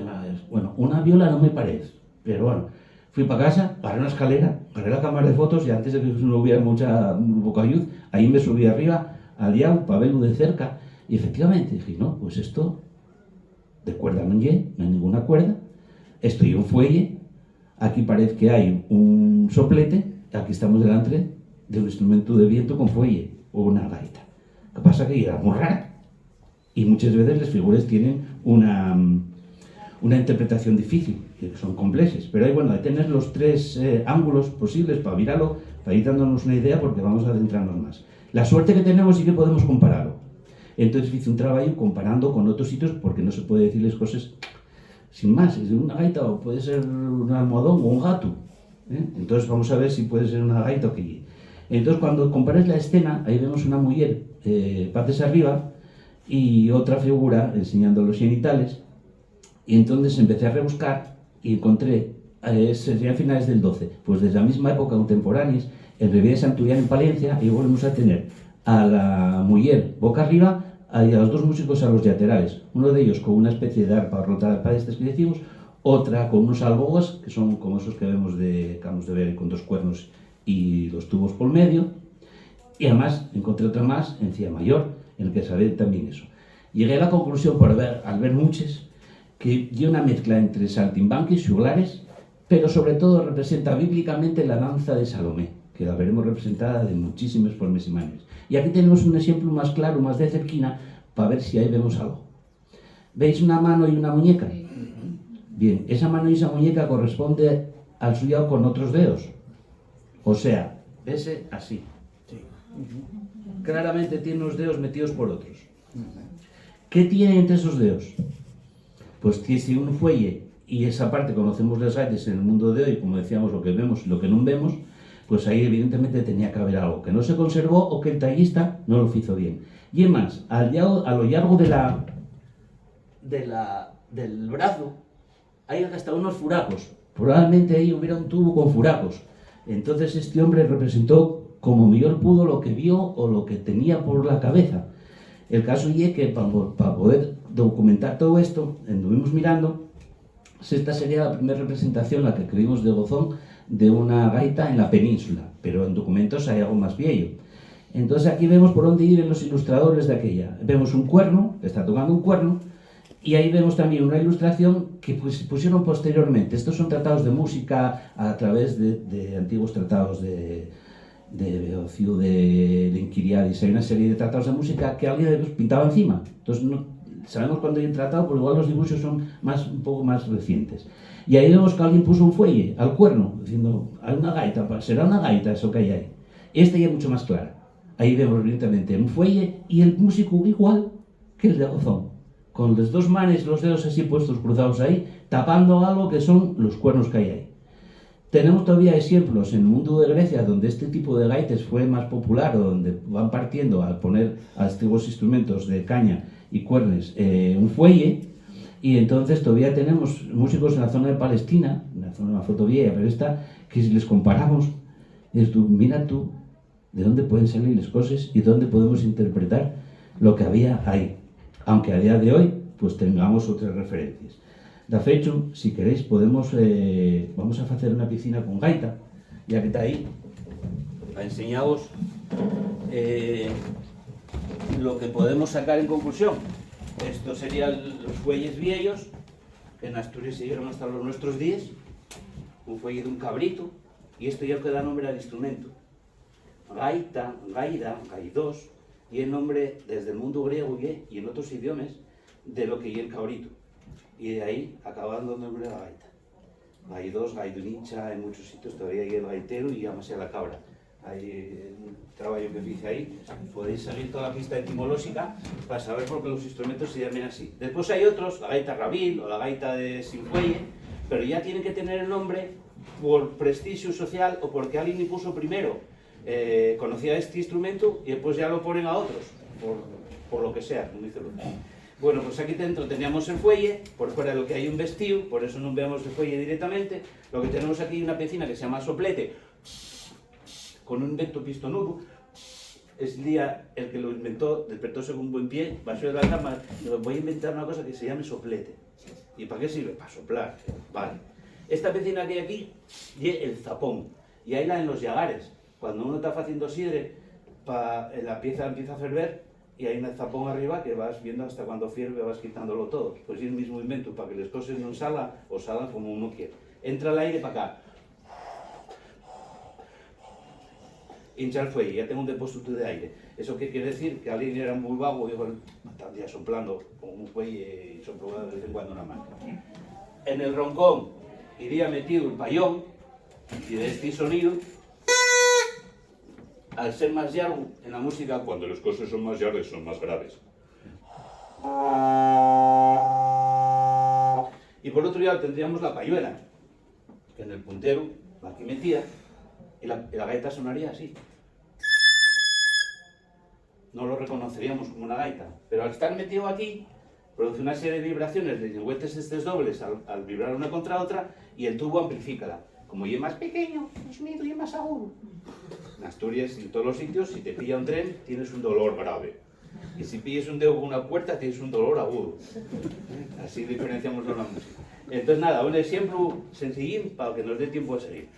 Bueno, una viola no me parece, pero bueno, fui para casa, paré una escalera, paré la cámara de fotos y antes de que no hubiera poca ayuda, ahí me subí arriba al diablo para verlo de cerca y efectivamente dije, no, pues esto de cuerda no hay ninguna cuerda, esto es un fuelle, aquí parece que hay un soplete, aquí estamos delante de un instrumento de viento con fuelle o una gaita. ¿Qué pasa? Que era muy rara y muchas veces las figuras tienen una interpretación difícil, que son complejos, pero hay, bueno, hay que tener los tres ángulos posibles para mirarlo, para ir dándonos una idea, porque vamos a adentrarnos más. La suerte que tenemos es que podemos compararlo. Entonces hice un trabajo comparando con otros sitios, porque no se puede decirles cosas sin más. Es una gaita o puede ser un almohadón o un gato. Entonces vamos a ver si puede ser una gaita o qué. Entonces cuando compares la escena, ahí vemos una mujer patas arriba y otra figura enseñando los genitales. Y entonces empecé a rebuscar y encontré, serían finales del 12, pues desde la misma época contemporáneas, en Riviera de Santurián en Palencia, y volvemos a tener a la mujer boca arriba y a los dos músicos a los laterales. Uno de ellos con una especie de arpa rota para estas que decimos, otra con unos albogas, que son como esos que vemos de Camus de Ver, con dos cuernos y los tubos por medio. Y además encontré otra más en Cía Mayor, en el que sabía también eso. Llegué a la conclusión, al ver muchas, que hay una mezcla entre saltimbanquis y juglares, pero sobre todo representa bíblicamente la danza de Salomé, que la veremos representada de muchísimas formas y maneras. Y aquí tenemos un ejemplo más claro, más de cerquina, para ver si ahí vemos algo. ¿Veis una mano y una muñeca? Bien, esa mano y esa muñeca corresponde al suyo con otros dedos. O sea, ese así. Claramente tiene unos dedos metidos por otros. ¿Qué tiene entre esos dedos? Pues tiene un fuelle, y esa parte conocemos las gaitas en el mundo de hoy, como decíamos, lo que vemos y lo que no vemos, pues ahí evidentemente tenía que haber algo que no se conservó o que el tallista no lo hizo bien. Y además, a lo largo del brazo hay hasta unos furacos. Probablemente ahí hubiera un tubo con furacos. Entonces este hombre representó como mejor pudo lo que vio o lo que tenía por la cabeza. El caso es que para poder documentar todo esto, anduvimos mirando, esta sería la primera representación, la que creímos de Gozón, de una gaita en la península, pero en documentos hay algo más viejo. Entonces aquí vemos por dónde iban los ilustradores de aquella. Vemos un cuerno, que está tocando un cuerno, y ahí vemos también una ilustración que pusieron posteriormente. Estos son tratados de música a través de antiguos tratados de Ocio, de Inquiriadis. Hay una serie de tratados de música que alguien pintaba encima. Entonces sabemos cuándo hay tratado, porque igual los dibujos son un poco más recientes. Y ahí vemos que alguien puso un fuelle al cuerno, diciendo, hay una gaita, será una gaita eso que hay ahí. Esta ya es mucho más clara. Ahí vemos directamente un fuelle y el músico igual que el de Gozón, con los dos manes, los dedos así puestos cruzados ahí, tapando algo que son los cuernos que hay ahí. Tenemos todavía ejemplos en el mundo de Grecia donde este tipo de gaites fue más popular, o donde van partiendo al poner a estos instrumentos de caña y cuernes un fuelle, y entonces todavía tenemos músicos en la zona de Palestina, en la zona de la Fotovieja, pero esta, que si les comparamos, es tú, mira tú de dónde pueden salir las cosas y dónde podemos interpretar lo que había ahí, aunque a día de hoy pues tengamos otras referencias. De fecho, si queréis, podemos, vamos a hacer una piscina con gaita, ya que está ahí, a enseñaros lo que podemos sacar en conclusión. Estos serían los fuelles viejos, que en Asturias se llegaron hasta los nuestros días, un fuelle de un cabrito, y esto ya que da nombre al instrumento. Gaita, gaida, gaidos, y el nombre desde el mundo griego y en otros idiomas de lo que es el cabrito. Y de ahí acaban dando nombre a la gaita. Gaidos, gaidunicha, en muchos sitios todavía hay el gaitero y llámase a la cabra. Hay un trabajo que hice ahí, podéis salir toda la pista etimológica para saber por qué los instrumentos se llaman así. Después hay otros, la gaita rabil o la gaita de sin fuelle, pero ya tienen que tener el nombre por prestigio social o porque alguien impuso primero, conocía este instrumento y después ya lo ponen a otros, por lo que sea, como dice Luis. Bueno, pues aquí dentro teníamos el fuelle, por fuera de lo que hay un vestido, por eso no vemos el fuelle directamente. Lo que tenemos aquí es una piscina que se llama soplete, con un invento pistonudo. Es el día el que lo inventó, despertóse con un buen pie, bajó de la cama y dijo, voy a inventar una cosa que se llame soplete. ¿Y para qué sirve? Para soplar. Vale. Esta piscina que hay aquí es el zapón, y ahí la en los llagares. Cuando uno está haciendo sidre, la pieza empieza a ferver, y hay un zapón arriba que vas viendo hasta cuando fierve, vas quitándolo todo. Pues es el mismo invento, para que las cosas no salgan o salgan como uno quiere. Entra el aire para acá. Hincha el fuelle, ya tengo un depósito de aire. ¿Eso qué quiere decir? Que alguien era muy vago y dijo, está un día soplando con un fuelle y soplando de vez en cuando una mano. En el roncón iría metido el payón, y de este sonido, al ser más largo en la música, cuando las cosas son más largas, son más graves. Y por otro lado tendríamos la payuela, que en el puntero va aquí metida, y la gaita sonaría así. No lo reconoceríamos como una gaita, pero al estar metido aquí, produce una serie de vibraciones de lengüetes estos dobles al vibrar una contra otra, y el tubo amplifícala. Como es más pequeño, el sonido es más agudo. En Asturias y en todos los sitios, si te pilla un tren, tienes un dolor grave. Y si pilles un dedo con una puerta, tienes un dolor agudo. Así diferenciamos la música. Entonces nada, un ejemplo sencillín para que nos dé tiempo de seguir.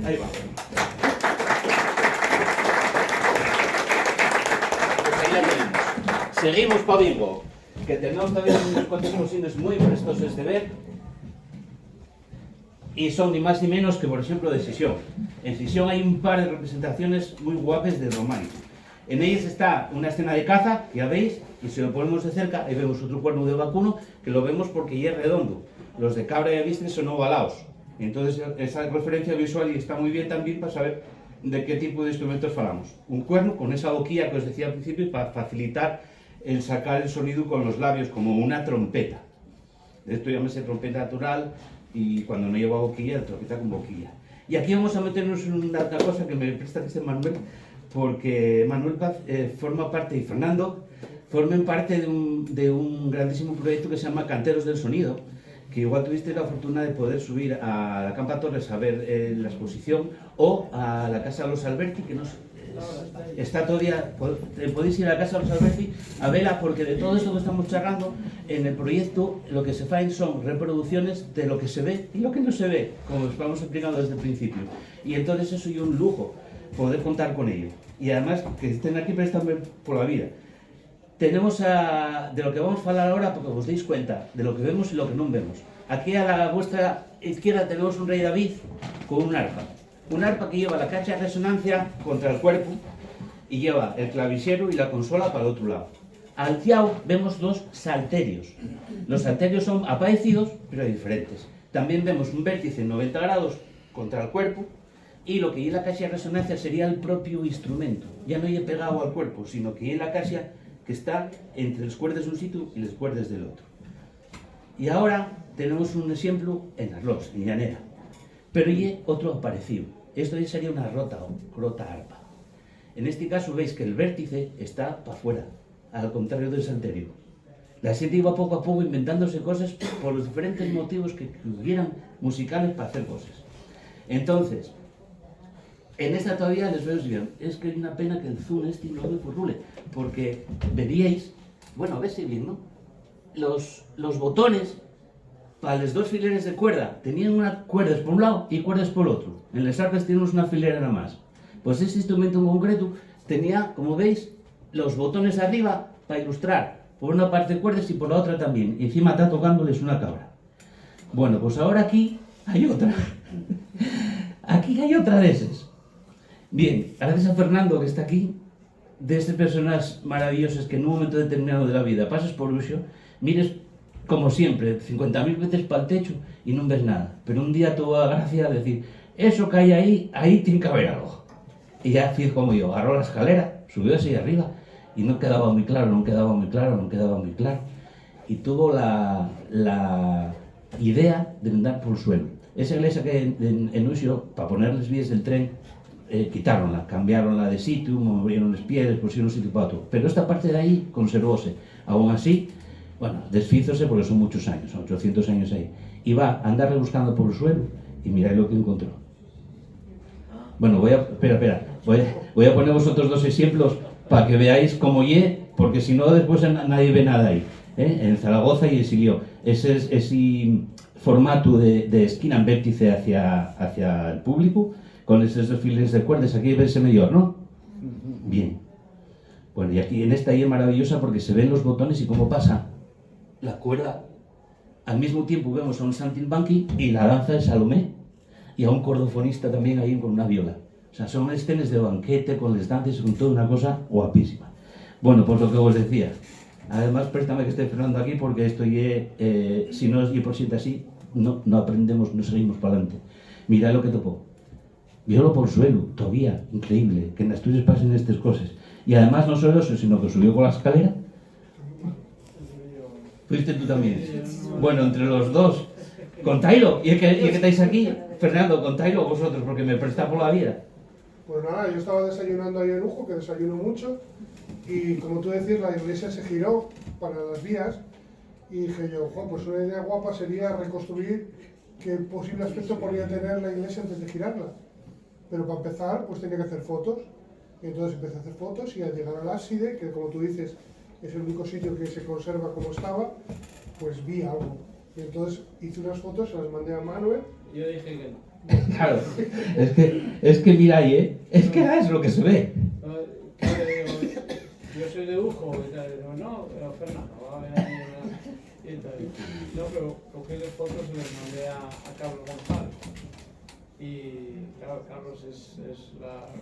Ahí va. Pues ahí ya tenemos. Seguimos para bingo, que tenemos también unos cuantos cosines muy prestosos de ver, y son ni más ni menos que, por ejemplo, de Sisión. En Sisión hay un par de representaciones muy guapas de románico. En ellas está una escena de caza, ya veis, y si lo ponemos de cerca, ahí vemos otro cuerno de vacuno, que lo vemos porque ya es redondo. Los de cabra y avistre son ovalados. Entonces esa referencia visual está muy bien también para saber de qué tipo de instrumentos hablamos. Un cuerno con esa boquilla que os decía al principio para facilitar el sacar el sonido con los labios, como una trompeta. Esto llámase trompeta natural y cuando no lleva boquilla, troqueta con boquilla. Y aquí vamos a meternos en una cosa que me presta que esté Manuel, porque Manuel Paz forma parte, y Fernando, formen parte de un grandísimo proyecto que se llama Canteros del Sonido, que igual tuviste la fortuna de poder subir a la Campa Torres a ver la exposición, o a la Casa de los Alberti, que no sé, está todavía, podéis ir a la Casa de los Alberti a verla, porque de todo esto que estamos charlando, en el proyecto lo que se hacen son reproducciones de lo que se ve y lo que no se ve, como os vamos explicando desde el principio. Y entonces eso es un lujo, poder contar con ello. Y además, que estén aquí préstame por la vida. Tenemos de lo que vamos a hablar ahora, porque os deis cuenta de lo que vemos y lo que no vemos. Aquí a la vuestra izquierda tenemos un rey David con un arpa. Un arpa que lleva la caja de resonancia contra el cuerpo y lleva el clavijero y la consola para el otro lado. Al lado vemos dos salterios. Los salterios son aparecidos, pero diferentes. También vemos un vértice en 90 grados contra el cuerpo, y lo que lleva la caja de resonancia sería el propio instrumento. Ya no lleva pegado al cuerpo, sino que lleva la caja que está entre los cuerdes de un sitio y los cuerdes del otro. Y ahora tenemos un ejemplo en Arlós, en Llanera. Pero hay otro parecido. Esto ya sería una rota arpa. En este caso veis que el vértice está para afuera, al contrario del salterio. La gente iba poco a poco inventándose cosas por los diferentes motivos que hubieran musicales para hacer cosas. Entonces, en esta todavía les veo bien. Es que es una pena que el zoom no me furrule, porque veríais, bueno, ves bien, ¿no? Los botones para los dos fileres de cuerda tenían unas cuerdas por un lado y cuerdas por el otro. En las arpas tenemos una filera nada más. Pues este instrumento en concreto tenía, como veis, los botones arriba para ilustrar por una parte cuerdas y por la otra también. Y encima está tocándoles una cabra. Bueno, pues ahora aquí hay otra. Aquí hay otra de esas. Bien, gracias a Fernando que está aquí, de este personajes maravillosos que en un momento determinado de la vida pasas por Lucio, mires como siempre, 50.000 veces para el techo y no ves nada. Pero un día tuvo la gracia de decir, eso que hay ahí tiene que haber algo. Y ya fijo como yo, agarró la escalera, subió así arriba y no quedaba muy claro. Y tuvo la idea de andar por el suelo. Esa iglesia que en Uxo, para poner las vías del tren, quitaronla, cambiaronla de sitio, movieron las piedras, pusieron un sitio para otro. Pero esta parte de ahí conservóse. Aún así, bueno, desfízose porque son muchos años, son 800 años ahí. Y va a andar rebuscando por el suelo y miráis lo que encontró. Bueno, voy a poner vosotros dos ejemplos para que veáis cómo porque si no después nadie ve nada ahí. En Zaragoza y en Silió. Ese formato de esquina en vértice hacia el público, con esos dos fileres de cuerdas, aquí verse mejor, ¿no? Bien. Bueno, y aquí en esta es maravillosa porque se ven los botones y cómo pasa la cuerda. Al mismo tiempo vemos a un saltimbanqui y la danza de Salomé, y a un cordofonista también ahí con una viola. O sea, son escenas de banquete, con las danzas, con toda una cosa guapísima. Bueno, pues lo que os decía. Además, préstame que esté Fernando aquí porque esto si no es por siete así, no aprendemos, no seguimos para adelante. Mirad lo que tocó. Violo por el suelo, todavía, increíble, que en Asturias pasen estas cosas. Y además no solo eso, sino que subió con la escalera. ¿Fuiste tú también? Bueno, entre los dos. Contailo, y es que estáis aquí, Fernando, contailo vosotros, porque me presta por la vida. Pues nada, yo estaba desayunando ahí en Lujo, que desayuno mucho, y como tú decís, la iglesia se giró para las vías, y dije yo, pues una idea guapa sería reconstruir qué posible aspecto podría tener la iglesia antes de girarla. Pero para empezar, pues tenía que hacer fotos. Y entonces empecé a hacer fotos y al llegar al ábside, que como tú dices, es el único sitio que se conserva como estaba, pues vi algo. Y entonces hice unas fotos, se las mandé a Manuel. Yo dije que no. Claro, es que miráis, es que es lo que se ve. Yo soy de Ujo y tal, no, pero Fernando, va a ver ahí y tal. No, pero cogí las fotos y las mandé a Carlos González. Y claro, Carlos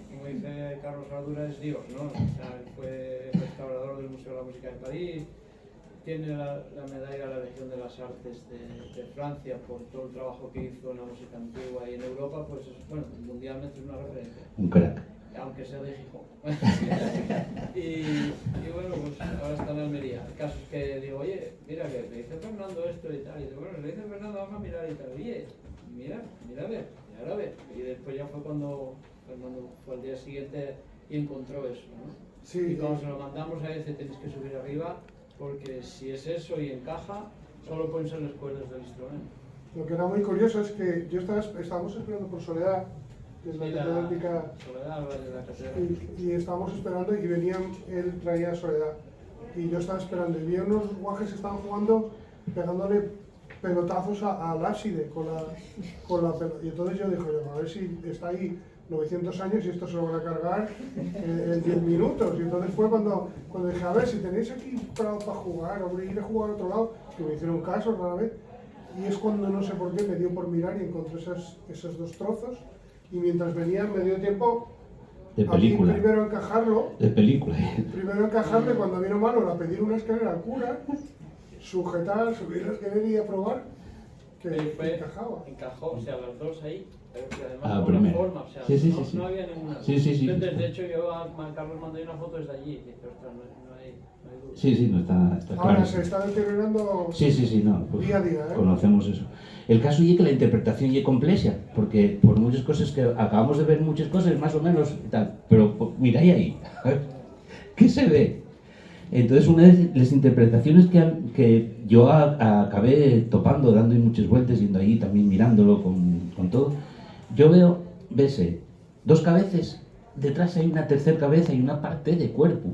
como dice Carlos Ardura, es Dios, ¿no? O sea, él fue restaurador del Museo de la Música de París, tiene la medalla de la Legión de las Artes de Francia por todo el trabajo que hizo en la música antigua y en Europa, pues bueno, mundialmente es una referencia. Un crack. aunque sea de Gijón. y bueno, pues ahora está en Almería. El caso es que digo, oye, mira que le dice Fernando esto y tal. Y dice, bueno, le dice Fernando, vamos a mirar y tal. Oye, mira a ver, y ahora ve. Y después ya fue cuando Fernando fue al día siguiente y encontró eso, ¿no? Sí, Y cuando se lo mandamos a él, dice, tenéis que subir arriba, porque si es eso y encaja, solo pueden ser las cuerdas del instrumento. Lo que era muy curioso es que estábamos esperando por Soledad, que es la catedrática, Soledad de la catedral. y estábamos esperando y él traía Soledad. Y yo estaba esperando y vi unos guajes que estaban jugando, pegándole pelotazos al ábside con la pelota. Y entonces yo dije, a ver si está ahí 900 años y esto se lo van a cargar en 10 minutos. Y entonces fue cuando dije, a ver, si tenéis aquí para jugar, o ir a jugar a otro lado, que me hicieron caso rara vez. Y es cuando no sé por qué me dio por mirar y encontré esos dos trozos. Y mientras venían me dio tiempo de película. Primero encajarlo. De película. Primero encajarlo y cuando vino mano a pedir una escalera al cura, sujetar, subir la escalera y aprobar que encajaba. Encajó, o sea, las dos ahí. Pero que además Ah, con una primero. forma, o sea, Sí. no había ninguna. Sí. Entonces, de hecho, yo a Carlos mandé una foto desde allí y dije, ostras, no hay duda. Sí, no está claro. Ahora se está deteriorando Sí, no. Pues día a día, ¿eh? Conocemos eso. El caso es que la interpretación es compleja, porque por muchas cosas que acabamos de ver muchas cosas más o menos y tal, pero miráis ahí, ¿qué se ve? Entonces una de las interpretaciones que yo acabé topando, dando muchas vueltas, yendo ahí también mirándolo con todo, yo ves dos cabezas, detrás hay una tercera cabeza y una parte de cuerpo.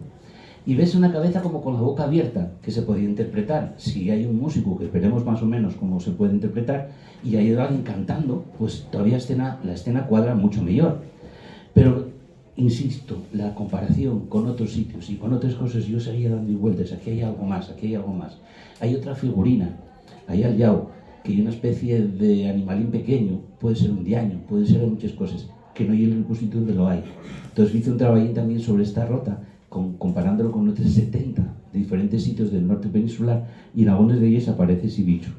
Y ves una cabeza como con la boca abierta, que se podía interpretar. Si hay un músico, que veremos más o menos cómo se puede interpretar, y hay alguien cantando, pues todavía la escena cuadra mucho mejor. Pero, insisto, la comparación con otros sitios y con otras cosas, yo seguía dando vueltas, aquí hay algo más, aquí hay algo más. Hay otra figurina, ahí al lado, que hay una especie de animalín pequeño, puede ser un diaño, puede ser muchas cosas, que no hay en el sitio donde lo hay. Entonces hice un trabajito también sobre esta rota, comparándolo con otros 70 de diferentes sitios del norte peninsular, y en algunos de ellos aparece ese bicho.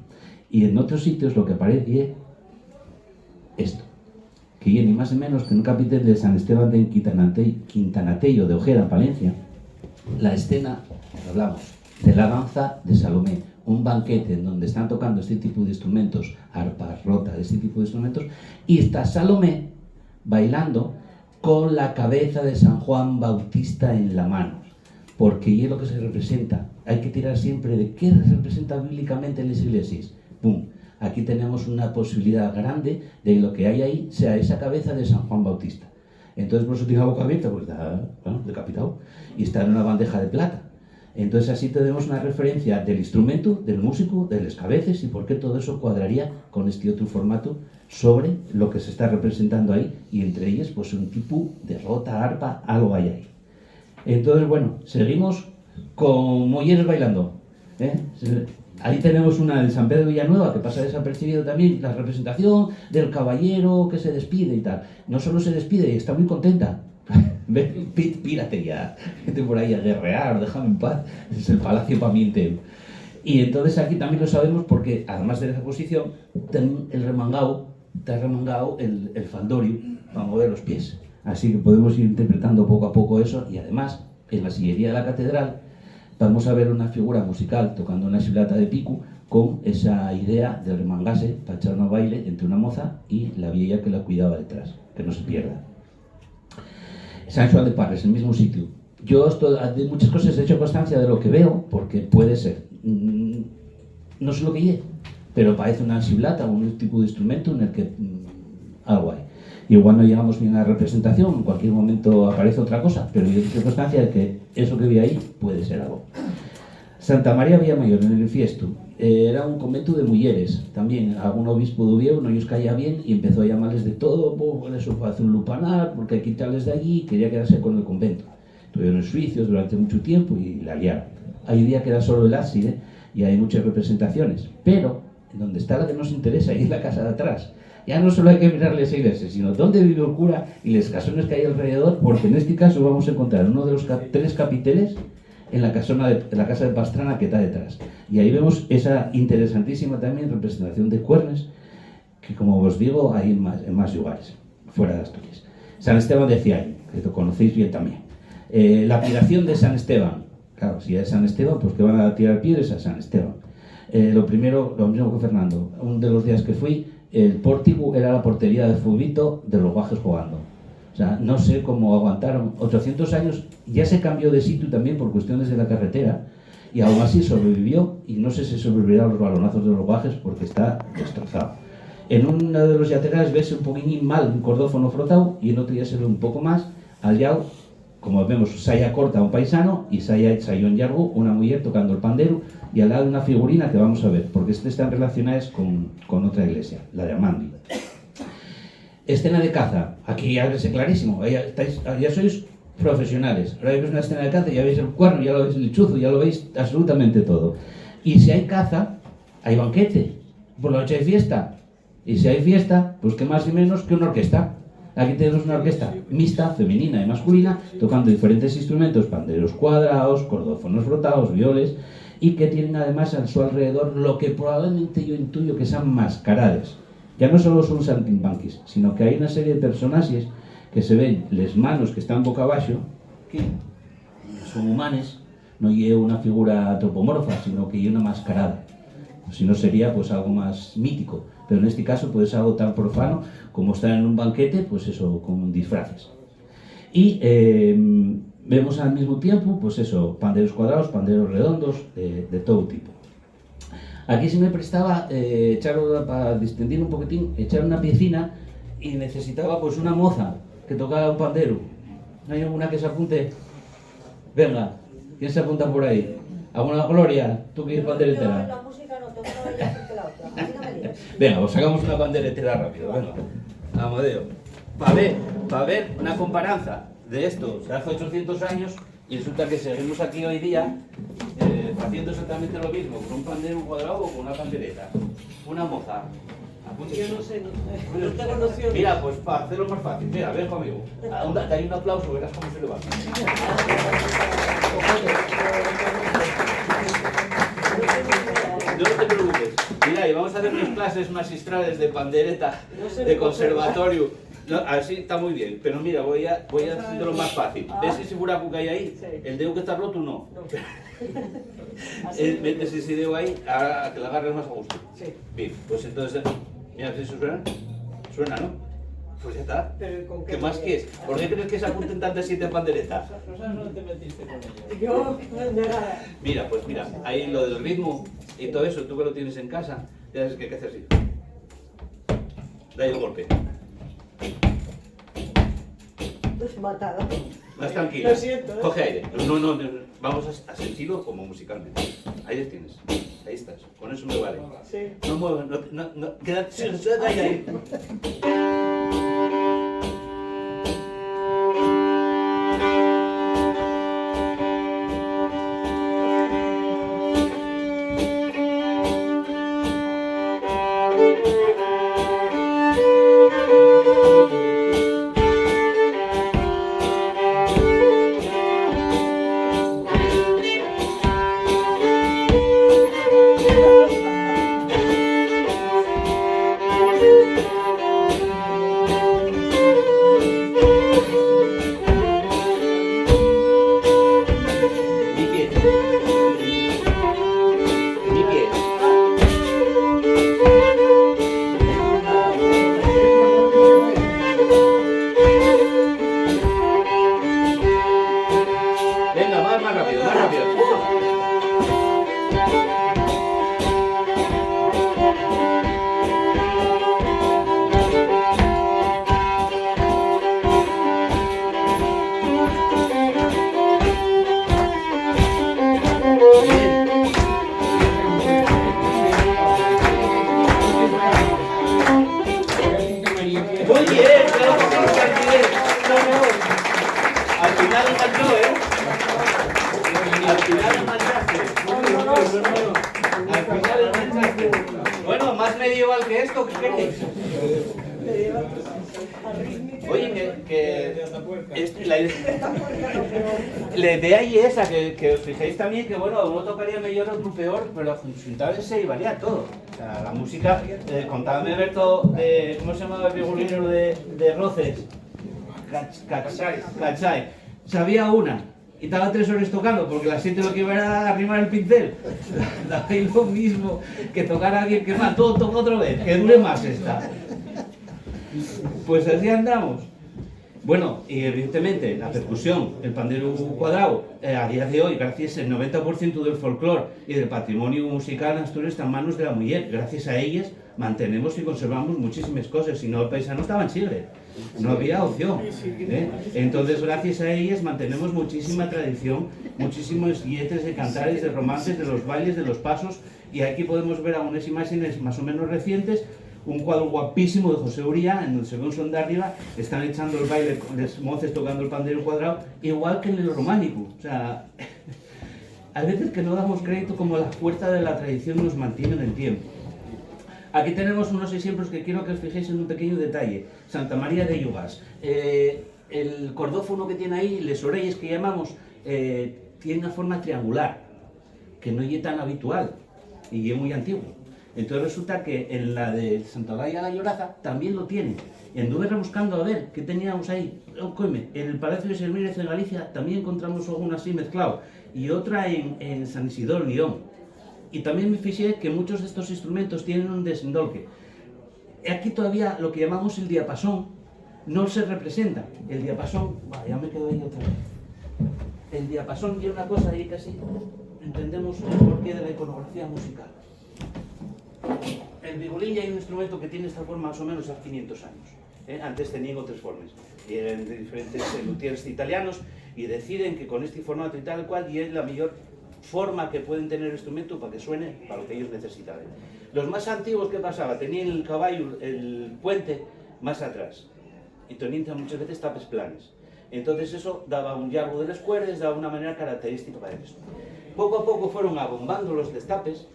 Y en otros sitios lo que aparece es esto, que es ni más ni menos que en un capítulo de San Esteban de Quintanatello de Ojeda, Palencia, la escena, hablamos, de la danza de Salomé, un banquete en donde están tocando este tipo de instrumentos, arpas, rotas, este tipo de instrumentos, y está Salomé bailando con la cabeza de San Juan Bautista en la mano, porque es lo que se representa. Hay que tirar siempre de qué se representa bíblicamente en las iglesias. ¡Pum! Aquí tenemos una posibilidad grande de que lo que hay ahí sea esa cabeza de San Juan Bautista. Entonces, por eso tiene la boca abierta, pues está decapitado, y está en una bandeja de plata. Entonces así tenemos una referencia del instrumento, del músico, de las cabezas, y por qué todo eso cuadraría con este otro formato sobre lo que se está representando ahí, y entre ellas pues un tipo de rota, arpa, algo hay ahí. Entonces, bueno, seguimos con Molleres bailando, ¿eh? Ahí tenemos una de San Pedro de Villanueva, que pasa desapercibido también, la representación del caballero que se despide y tal. No solo se despide, y está muy contenta. Ven, pírate ya, vete por ahí a guerrear, déjame en paz, es el palacio para mí entero. Y entonces aquí también lo sabemos porque, además de esa posición, está remangado el faldorio para mover los pies. Así que podemos ir interpretando poco a poco eso, y además, en la sillería de la catedral, vamos a ver una figura musical tocando una chulata de pico con esa idea de remangarse para echar un baile entre una moza y la vieja que la cuidaba detrás, que no se pierda. San Joan de Parres, el mismo sitio. Yo de muchas cosas he hecho constancia de lo que veo, porque puede ser, no sé lo que es, pero parece una chiblata o un tipo de instrumento en el que algo hay. Igual no llegamos bien a la representación, en cualquier momento aparece otra cosa, pero yo tengo constancia de que eso que vi ahí puede ser algo. Santa María Villamayor, en el Infiesto, era un convento de mujeres, también algún obispo de Oviedo no ellos caía bien y empezó a llamarles de todo, pues eso fue hacer un lupanar, porque hay que quitarles de allí, quería quedarse con el convento. Tuvieron juicios durante mucho tiempo y la liaron. Hay un día que era solo el ábside y hay muchas representaciones, pero en donde está la que nos interesa, ahí es la casa de atrás. Ya no solo hay que mirarle esa iglesia, sino dónde vive el cura y las casonas que hay alrededor, porque en este caso vamos a encontrar uno de los 3 capiteles en la casa de Pastrana que está detrás. Y ahí vemos esa interesantísima también representación de cuernes, que como os digo, hay en más lugares, fuera de Asturias. San Esteban de Ciaño, que lo conocéis bien también. La piración de San Esteban. Claro, si es San Esteban, pues que van a tirar piedras a San Esteban. Lo mismo que Fernando. Un de los días que fui, el pórtico era la portería de Fubito de los guajes jugando. O sea, no sé cómo aguantaron 800 años. Ya se cambió de sitio también por cuestiones de la carretera, y aún así sobrevivió, y no sé si sobrevivirá a los balonazos de los guajes porque está destrozado. En uno de los laterales ves un poquín mal un cordófono frotado, y en otro ya se ve un poco más allá, como vemos, saya corta un paisano y sayón yargo una mujer tocando el pandero, y al lado una figurina que vamos a ver, porque están relacionadas con otra iglesia, la de Amandi. Escena de caza, aquí ya ves clarísimo, ya sois profesionales. Ahora veis una escena de caza, ya veis el cuerno, ya lo veis el chuzo, ya lo veis absolutamente todo. Y si hay caza, hay banquete. Por la noche hay fiesta. Y si hay fiesta, pues qué más y menos que una orquesta. Aquí tenemos una orquesta mixta, femenina y masculina, tocando diferentes instrumentos, panderos cuadrados, cordófonos frotados, violes, y que tienen además a su alrededor lo que probablemente yo intuyo que son mascarades. Ya no solo son saltimbanquis, sino que hay una serie de personajes que se ven les manos que están boca abajo, que son humanes, no lleva una figura antropomorfa, sino que lleva una mascarada. Si no sería pues algo más mítico, pero en este caso pues es algo tan profano como estar en un banquete, pues eso, con disfraces. Y vemos al mismo tiempo, pues eso, panderos cuadrados, panderos redondos, de todo tipo. Aquí se me prestaba, para distendir un poquitín, echar una piecina, y necesitaba pues una moza que tocara un pandero. ¿No hay alguna que se apunte? Venga, ¿quién se apunta por ahí? ¿Alguna Gloria? ¿Tú que eres panderetera? La música no, tengo una ya porque la otra. Así no me líes. Venga, pues sacamos una panderetera rápido, venga. Amadeo. Para ver una comparanza de esto de hace 800 años, y resulta que seguimos aquí hoy día haciendo exactamente lo mismo, con un pandero cuadrado o con una pandereta. Una moza. Yo no sé, no tengo noción. Mira, pues para hacerlo más fácil, mira, ven conmigo. Dale un aplauso, verás cómo se levanta. No te preocupes. Mira, y vamos a hacer unas clases magistrales de pandereta, de conservatorio. No, así está muy bien, pero mira, voy a hacerlo más fácil. ¿Ves ese buraco que hay ahí? El dedo que está roto, no. Metes ese dedo ahí a que la agarres más a gusto. Bien, pues entonces, mira, si suena. Suena, ¿no? Pues ya está. ¿Qué más quieres? ¿Por qué crees que se apunten tantas 7 panderetas? Rosa, no te metiste con ella. Yo, nada. Mira, pues mira, ahí lo del ritmo y todo eso, tú que lo tienes en casa, ya sabes que hay que hacer así. Dale un golpe. Pues matado. Más tranquila. Lo siento, ¿eh? Coge aire. No, vamos a sentirlo como musicalmente. Ahí tienes. Ahí estás. Con eso me vale. Sí. No muevas, no. Quédate ahí. Más rápido, más rápido. Muy bien, claro que sí, al final enganchó, Al final enganchaste. Al final enganchaste. Bueno, más medieval que esto, ¿qué queréis? Oye, la idea y esa, que os fijéis también que, bueno, uno tocaría mejor, otro peor, pero juntarse se varía todo. O sea, la música, contábame Berto, ¿cómo se llamaba el violonero de Roces? ¿cachai? Sabía una y estaba 3 horas tocando porque la gente lo que iba era arrimar el pincel. Da lo mismo que tocar a alguien que más, todo toca otra vez, que dure más esta. Pues así andamos. Bueno, y evidentemente la percusión, el pandero cuadrado, a día de hoy, gracias al 90% del folclore y del patrimonio musical en Asturias está en manos de la mujer. Gracias a ellas mantenemos y conservamos muchísimas cosas, si no el paisano estaba en Chile, no había opción. Entonces, gracias a ellas mantenemos muchísima tradición, muchísimos guilletes de cantares, de romances, de los bailes, de los pasos, y aquí podemos ver algunas imágenes más o menos recientes. Un cuadro guapísimo de José Uría, en el segundo son de arriba, están echando el baile con los moces tocando el pandero cuadrado, igual que en el románico. O sea, a veces que no damos crédito como la fuerza de la tradición nos mantiene en el tiempo. Aquí tenemos unos ejemplos que quiero que os fijéis en un pequeño detalle. Santa María de Yugas. El cordófono que tiene ahí, les orelles que llamamos, tiene una forma triangular, que no es tan habitual y es muy antiguo. Entonces resulta que en la de Santa Laia de Lloraza también lo tiene. Y anduve rebuscando a ver qué teníamos ahí. En el Palacio de Sermírez de Galicia también encontramos alguna así mezclado. Y otra en San Isidoro, León. Y también me fijé que muchos de estos instrumentos tienen un desendolque. Aquí todavía lo que llamamos el diapasón no se representa. El diapasón, ya me quedo ahí otra vez. El diapasón tiene una cosa ahí casi, entendemos el porqué de la iconografía musical. El vigolín ya hay un instrumento que tiene esta forma más o menos hace 500 años. Antes tenían otras formas. Y eran de diferentes luthiers italianos y deciden que con este formato y tal cual y es la mejor forma que pueden tener el instrumento para que suene para lo que ellos necesitaban. Los más antiguos, ¿qué pasaba? Tenían el caballo, el puente más atrás y tenían muchas veces tapes planes. Entonces eso daba un largo de las cuerdas, daba una manera característica para eso. Poco a poco fueron abombando los destapes,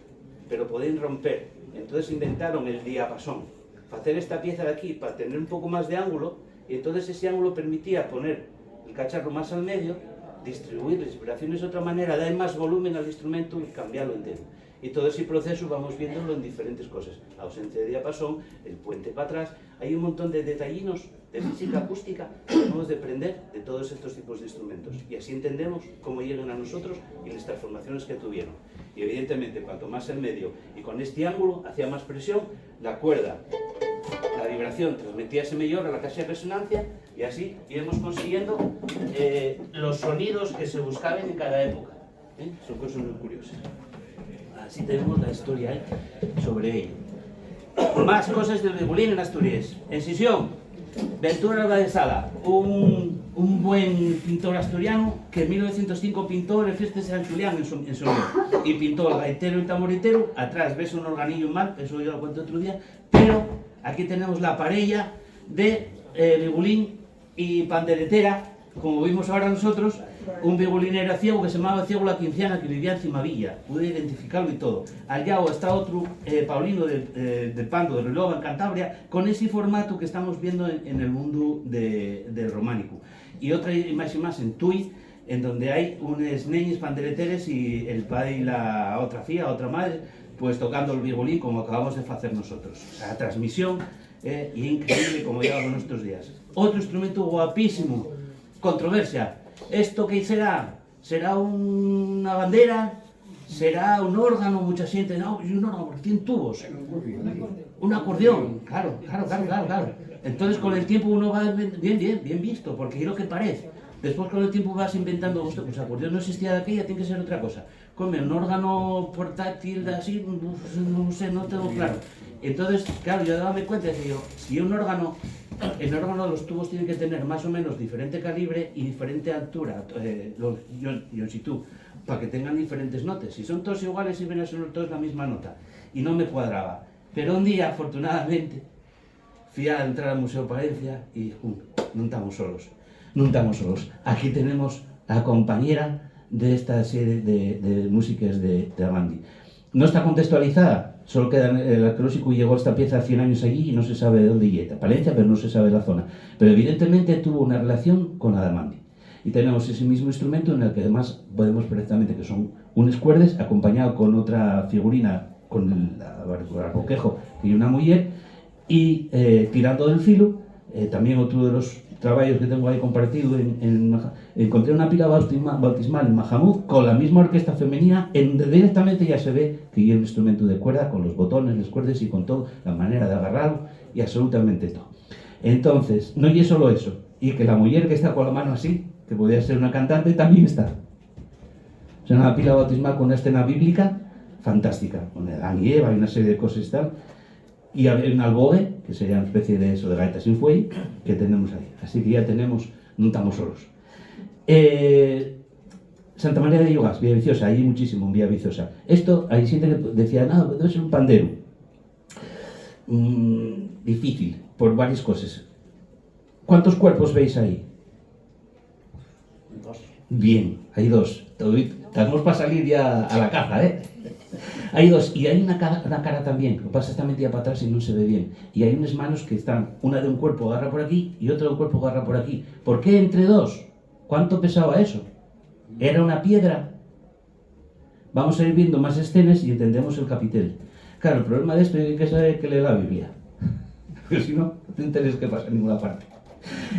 pero podían romper. Entonces inventaron el diapasón, para hacer esta pieza de aquí, para tener un poco más de ángulo, y entonces ese ángulo permitía poner el cacharro más al medio, distribuir las vibraciones de otra manera, dar más volumen al instrumento y cambiarlo entero. Y todo ese proceso vamos viéndolo en diferentes cosas. La ausencia de diapasón, el puente para atrás, hay un montón de detallinos de física acústica que podemos aprender de todos estos tipos de instrumentos. Y así entendemos cómo llegan a nosotros y las transformaciones que tuvieron. Y evidentemente, cuanto más el medio y con este ángulo hacía más presión, la cuerda, la vibración transmitíase mejor a la caja de resonancia y así iremos consiguiendo los sonidos que se buscaban en cada época. Son cosas muy curiosas. Así tenemos la historia sobre ello. Más cosas del vigolín en Asturias. En Sisión, Ventura Alba de Sala, un buen pintor asturiano que en 1905 pintó el Fiesta de San Julián en Soñón y pintó el gaitero y el tamoritero. Atrás ves un organillo mal, eso yo lo cuento otro día, pero aquí tenemos la parella de vigolín y panderetera, como vimos ahora nosotros. Un vigolinero ciego que se llamaba Ciego la Quinciana, que vivía en Cimavilla, pude identificarlo y todo. Al lado está otro Paulino del Pando de Relova, en Cantabria, con ese formato que estamos viendo en el mundo del románico. Y otra imagen más en Tui, en donde hay unos niños pandereteres y el padre y la otra fía, otra madre, pues tocando el vigolín como acabamos de hacer nosotros. O sea, transmisión y increíble como llevamos nuestros días. Otro instrumento guapísimo, controversia. ¿Esto qué será? ¿Será una bandera? ¿Será un órgano? Mucha gente, no, es un órgano porque tiene tubos. Un acordeón, claro. Entonces con el tiempo uno va bien visto, porque es lo que parece. Después con el tiempo vas inventando, pues el acordeón no existía de aquella, tiene que ser otra cosa. Come, un órgano portátil así, no sé, no tengo claro. Entonces, claro, yo daba cuenta, decía yo, si un órgano, el órgano los tubos tienen que tener más o menos diferente calibre y diferente altura, longitud, para que tengan diferentes notas. Si son todos iguales y vienen a ser todos la misma nota. Y no me cuadraba. Pero un día, afortunadamente, fui a entrar al Museo Palencia y no estamos solos. Aquí tenemos a compañera de esta serie de músicas de Amandi. No está contextualizada, solo queda el arqueológico y llegó esta pieza 100 años allí y no se sabe de dónde llega. Palencia, pero no se sabe la zona. Pero evidentemente tuvo una relación con la de Amandi. Y tenemos ese mismo instrumento en el que además podemos perfectamente que son unas cuerdas acompañado con otra figurina con el coquejo y una mujer y tirando del filo, también otro de los trabajos que tengo ahí compartido encontré una pila bautismal en Mahamud con la misma orquesta femenina, en donde directamente ya se ve que hay un instrumento de cuerda con los botones, las cuerdas y con todo, la manera de agarrarlo y absolutamente todo. Entonces, no y es solo eso, y que la mujer que está con la mano así, que podría ser una cantante, también está. O sea, una pila bautismal con una escena bíblica fantástica, con Adán y Eva y una serie de cosas y tal. Y hay un alboe, que sería una especie de eso, de gaita sin fuelle, que tenemos ahí. Así que ya tenemos, no estamos solos. Santa María de Llogas, Villa Viciosa, hay muchísimo en Villa Viciosa. Esto, hay gente que decía, no, debe ser un pandero. Difícil, por varias cosas. ¿Cuántos cuerpos veis ahí? 2. Bien, hay 2. Estamos para salir ya a la caza, ¿eh? Hay 2, y hay una cara también, lo que pasa está metida para atrás y no se ve bien. Y hay unas manos que están, una de un cuerpo agarra por aquí y otra de un cuerpo agarra por aquí. ¿Por qué entre 2? ¿Cuánto pesaba eso? ¿Era una piedra? Vamos a ir viendo más escenas y entendemos el capitel. Claro, el problema de esto es que hay que saber que lee la Biblia. Porque si no, no te enteres qué pasa en ninguna parte.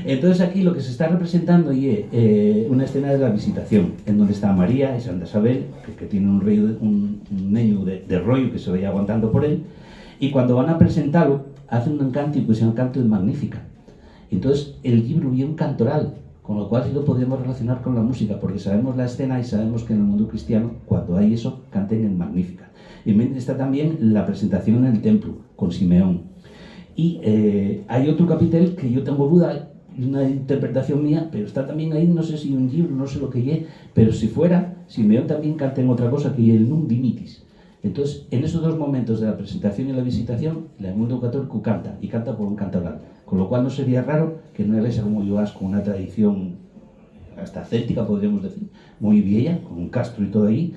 Entonces aquí lo que se está representando es una escena de la visitación, en donde está María y Santa Isabel, que tiene un niño de rollo que se vaya aguantando por él, y cuando van a presentarlo, hacen un cántico que se llama Canto de Magnífica. Entonces el libro viene un cantoral, con lo cual sí lo podemos relacionar con la música, porque sabemos la escena y sabemos que en el mundo cristiano, cuando hay eso, canten en Magnífica. Y está también la presentación en el templo, con Simeón. Y hay otro capitel que yo tengo duda, una interpretación mía, pero está también ahí, no sé si un libro, no sé lo que es, pero si fuera, Simeón también canta en otra cosa que es el Nunc Dimittis. Entonces, en esos 2 momentos de la presentación y la visitación, el mundo católico canta, y canta por un cantoral. Con lo cual no sería raro que en una iglesia como Llogas, con una tradición hasta céltica, podríamos decir, muy vieja, con un castro y todo ahí,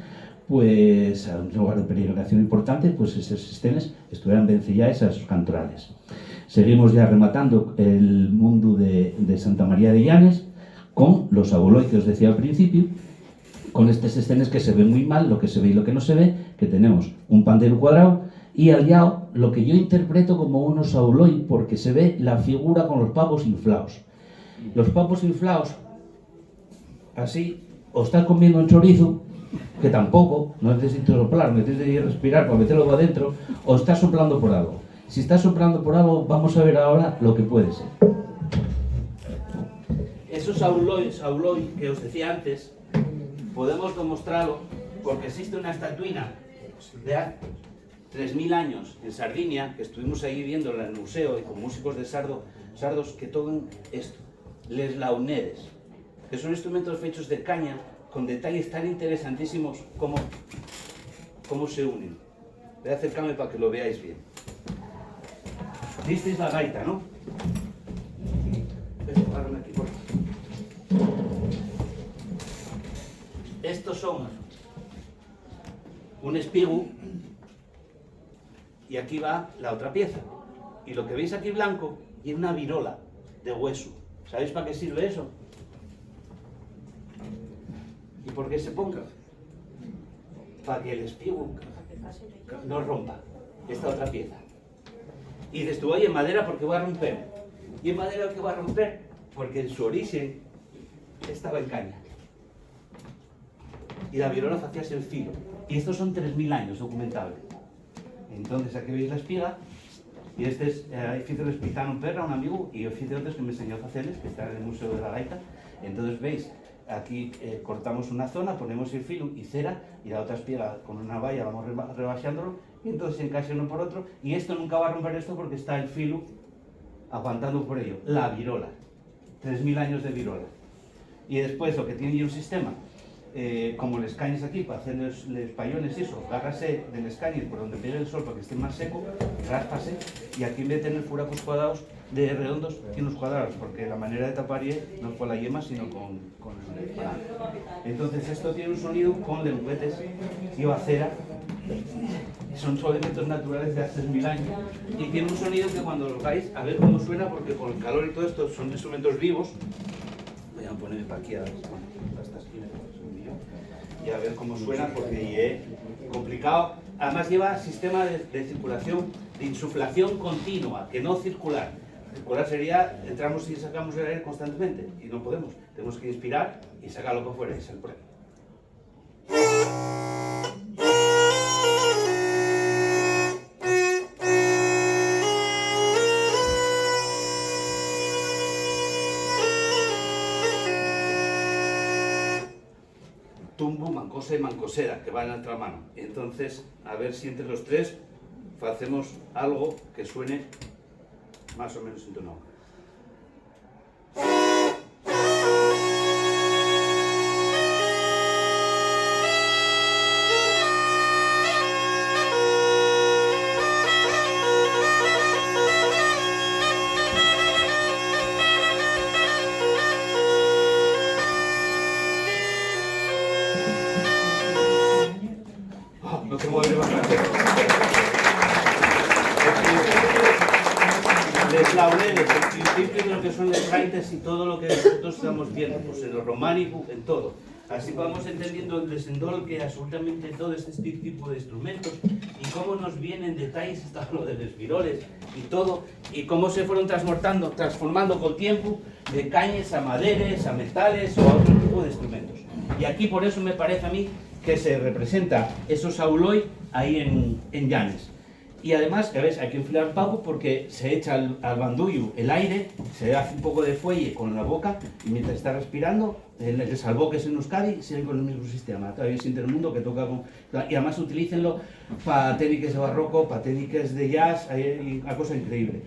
pues a un lugar de peregrinación importante, pues esas escenas estuvieran vencelladas a esos cantorales. Seguimos ya rematando el mundo de Santa María de Llanes con los aboloi que os decía al principio, con estas escenas que se ven muy mal, lo que se ve y lo que no se ve, que tenemos un pandero cuadrado y al lado lo que yo interpreto como unos aboloi, porque se ve la figura con los pavos inflados. Los pavos inflados, así, o estás comiendo un chorizo, que tampoco, no necesitas soplar, necesitas respirar para meterlo para adentro, o estás soplando por algo. Si estás soplando por algo, vamos a ver ahora lo que puede ser. Esos auloi que os decía antes, podemos demostrarlo porque existe una estatuina de hace 3000 años en Sardinia, que estuvimos ahí viéndola en el museo y con músicos de sardos que tocan esto, les launedes, que son instrumentos hechos de caña con detalles tan interesantísimos como se unen. Voy a acercarme para que lo veáis bien. Esta es la gaita, ¿no? Agárrame aquí, por favor. Estos son un espigo y aquí va la otra pieza. Y lo que veis aquí blanco es una virola de hueso. ¿Sabéis para qué sirve eso? ¿Y por qué se ponga? Para que el espigo no rompa esta otra pieza. Y dices tú, oye, madera, ¿por qué va a romper? Y en madera, ¿qué va a romper? Porque en su origen estaba en caña. Y la virola hacía el filo. Y estos son 3000 años documentables. Entonces, aquí veis la espiga. Y este es oficio de Espizano Perra, un amigo, y oficio otros que me enseñó a hacerles, que está en el Museo de la Gaita. Entonces, veis, aquí cortamos una zona, ponemos el filo y cera, y la otra espiga con una valla vamos rebajándolo, y entonces se encaixa uno por otro, y esto nunca va a romper esto porque está el filo aguantando por ello. La virola. 3000 años de virola. Y después lo que tiene ya un sistema, como les cañes aquí para hacer los payones y eso, agárrase del escaño por donde pegue el sol para que esté más seco, ráspase, y aquí en vez de tener furacos cuadrados de redondos, tiene unos cuadrados, porque la manera de tapar no es con la yema, sino con el palanco. Entonces esto tiene un sonido con lengüetes y acera, son elementos naturales de hace 3000 años, y tiene un sonido que cuando lo oigáis, a ver cómo suena, porque con el calor y todo esto son instrumentos vivos. Voy a ponerme para aquí a esta esquina, y a ver cómo suena, porque es complicado. Además lleva sistema de circulación, de insuflación continua, que no circular. Circular sería, entramos y sacamos el aire constantemente, y no podemos. Tenemos que inspirar y sacarlo por fuera y salir por aquí. Tumbo, mancosa y mancosera, que van en otra mano. Entonces, a ver si entre los tres hacemos algo que suene más o menos entonado. No te mueves bastante. Les laureles, el principio de lo que son los gaites y todo lo que nosotros estamos viendo, pues en lo románico, en todo. Así vamos entendiendo el desendolque, absolutamente todo este tipo de instrumentos y cómo nos vienen detalles, está lo de los viroles y todo, y cómo se fueron transformando con tiempo de cañas a maderas, a metales o a otro tipo de instrumentos. Y aquí por eso me parece a mí que se representa esos auloy ahí en Llanes. Y además, que ves, hay que enfriar un poco porque se echa al bandullo el aire, se hace un poco de fuelle con la boca y mientras está respirando, el salvoques en Euskadi sigue con el mismo sistema. Todavía es Intermundo que toca con... Y además utilícenlo para técnicas de barroco, para técnicas de jazz, hay una cosa increíble.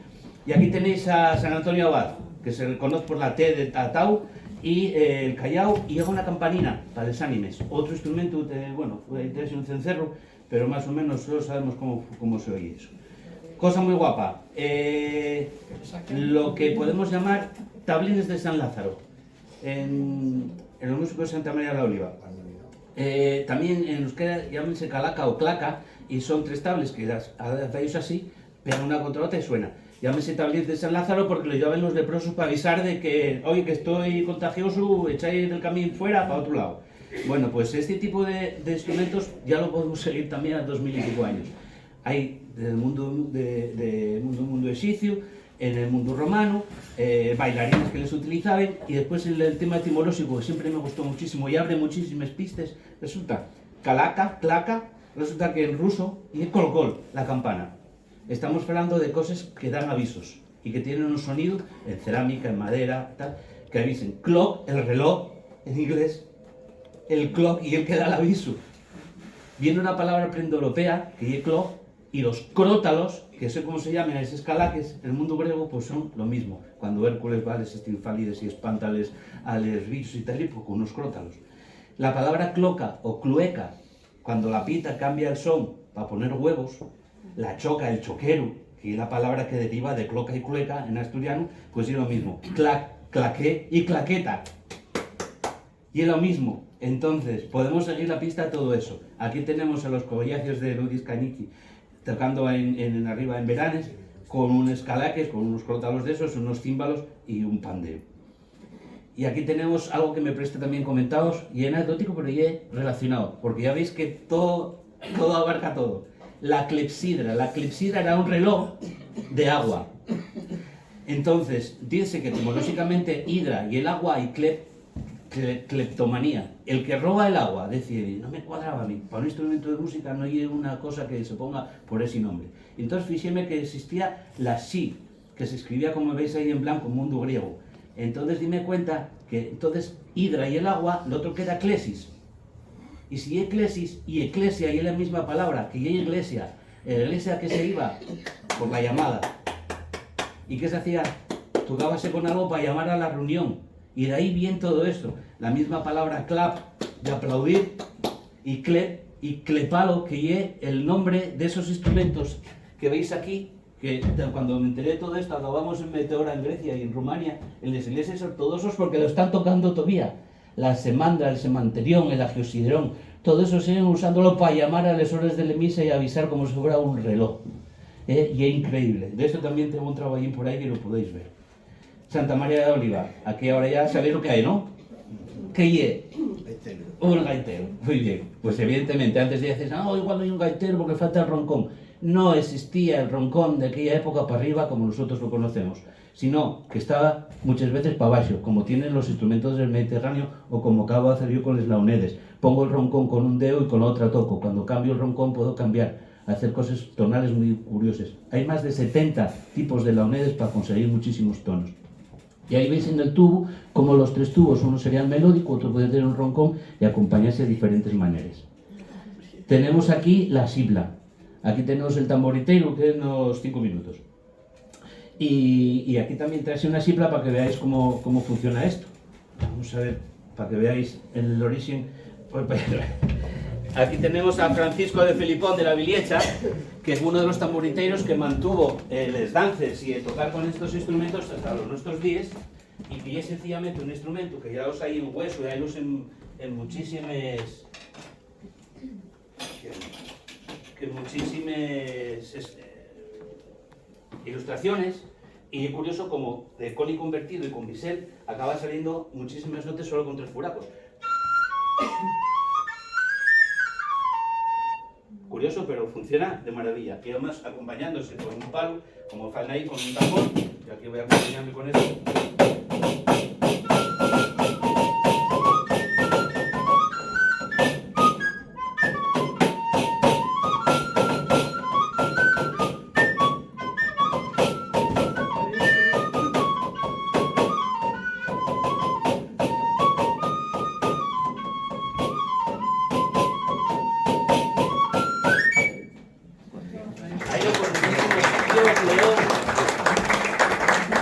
Y aquí tenéis a San Antonio Abad, que se reconoce por la T de Tatau, y el Callao, y hago una campanina para los ánimes. Otro instrumento, bueno, es un cencerro, pero más o menos solo sabemos cómo se oye eso. Cosa muy guapa, lo que podemos llamar tablines de San Lázaro, en los músicos de Santa María de la Oliva. También en euskera llámense calaca o claca, y son tres tables que hacéis así, pegan una contra otra y suena. Llámese tablines de San Lázaro porque lo llevan los leprosos para avisar de que, oye, que estoy contagioso, echáis del camino fuera para otro lado. Bueno, pues este tipo de instrumentos ya lo podemos seguir también a 2000 y pico años. Hay en el mundo mundo egipcio, en el mundo romano, bailarines que les utilizaban, y después el tema etimológico que siempre me gustó muchísimo y abre muchísimas pistas. Resulta calaca, claca, resulta que en ruso y es colcol, la campana. Estamos hablando de cosas que dan avisos y que tienen un sonido en cerámica, en madera, tal, que avisen. Clock, el reloj, en inglés, el clock y el que da el aviso. Viene una palabra prehindoeuropea, que es clock, y los crótalos, que sé cómo se llaman, esos calaques, en el mundo griego, pues son lo mismo. Cuando Hércules va a les estinfálides y espántales a los bichos y tal, pues con unos crótalos. La palabra cloca o clueca, cuando la pita cambia el son para poner huevos, la choca, el choquero, que es la palabra que deriva de cloca y clueca en asturiano, pues es lo mismo. Clac, claqué y claqueta. Y es lo mismo. Entonces, podemos seguir la pista a todo eso. Aquí tenemos a los collacios de Ludis Kaniki tocando arriba en Veranes, con unos calaques, con unos crótalos de esos, unos címbalos y un pandeo. Y aquí tenemos algo que me presta también comentados, y es anecdótico, pero ya es relacionado, porque ya veis que todo abarca todo. La clepsidra era un reloj de agua. Entonces, dice que etimológicamente hidra y el agua y cleptomanía. El que roba el agua, decide, no me cuadraba a mí, para un instrumento de música no hay una cosa que se ponga por ese nombre. Entonces fíjeme que existía la si, que se escribía como veis ahí en blanco, mundo griego. Entonces dime cuenta que entonces hidra y el agua, lo otro queda clesis. Y si eclesis y eclesia y es la misma palabra, que ya iglesia, la iglesia que se iba por la llamada. ¿Y qué se hacía? Tocábase con algo para llamar a la reunión. Y de ahí viene todo esto. La misma palabra clap, de aplaudir, y clep, y clepalo, que es el nombre de esos instrumentos que veis aquí, que cuando me enteré de todo esto, acabamos en Meteora en Grecia y en Rumania, en las iglesias ortodoxos, porque lo están tocando todavía. La semandra, el semanterión, el agiosiderón, todo eso siguen usándolo para llamar a las horas de la misa y avisar como si fuera un reloj. Y es increíble. De esto también tengo un trabajín por ahí que lo podéis ver. Santa María de Oliva, aquí ahora ya sabéis lo que hay, ¿no? ¿Qué es? Un gaitero, muy bien. Pues evidentemente, antes de decir, igual no hay un gaitero porque falta el roncón. no existía el roncón de aquella época para arriba como nosotros lo conocemos, sino que estaba muchas veces para abajo, como tienen los instrumentos del Mediterráneo o como acabo de hacer yo con los launedes. Pongo el roncón con un dedo y con la otra toco. Cuando cambio el roncón puedo cambiar, hacer cosas tonales muy curiosas. Hay más de 70 tipos de launedes para conseguir muchísimos tonos. Y ahí veis en el tubo como los 3 tubos, uno sería el melódico, otro puede tener un roncón y acompañarse de diferentes maneras. Tenemos aquí la sibla. Aquí tenemos el tamboriteiro, que es unos 5 minutos. Y aquí también traje una sibla para que veáis cómo funciona esto. Vamos a ver, para que veáis el origen. Aquí tenemos a Francisco de Felipón de la Viliecha, que es uno de los tamboriteiros que mantuvo les dances y el tocar con estos instrumentos hasta los nuestros días, y que es sencillamente un instrumento que ya los hay en hueso y hay los en muchísimas ilustraciones, y es curioso como de cónico invertido y con bisel acaba saliendo muchísimas notas solo con 3 furacos. Curioso, pero funciona de maravilla. Y además acompañándose con un palo, como fan ahí con un tambor, y aquí voy a acompañarme con esto.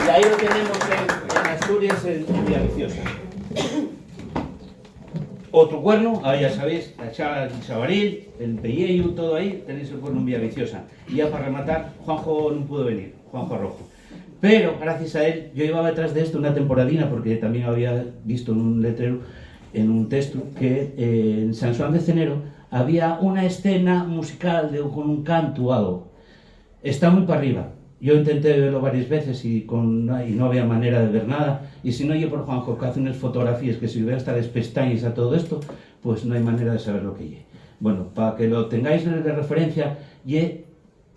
Y ahí lo tenemos en Asturias, en Villaviciosa. Otro cuerno, ahí ya sabéis, el chavaril, el pelleyu, todo ahí, tenéis el cuerno en Villaviciosa. Y ya para rematar, Juanjo no pudo venir, Juanjo Rojo. Pero gracias a él, yo llevaba detrás de esto una temporadina, porque también había visto en un letrero, en un texto, que en San Xoán de Cenero había una escena musical con un canto o algo. Está muy para arriba. Yo intenté verlo varias veces y no había manera de ver nada. Y si no, yo por Juanjo, que hace unas fotografías que si hubiera hasta las pestañas a todo esto, pues no hay manera de saber lo que lleve. Bueno, para que lo tengáis de referencia, yo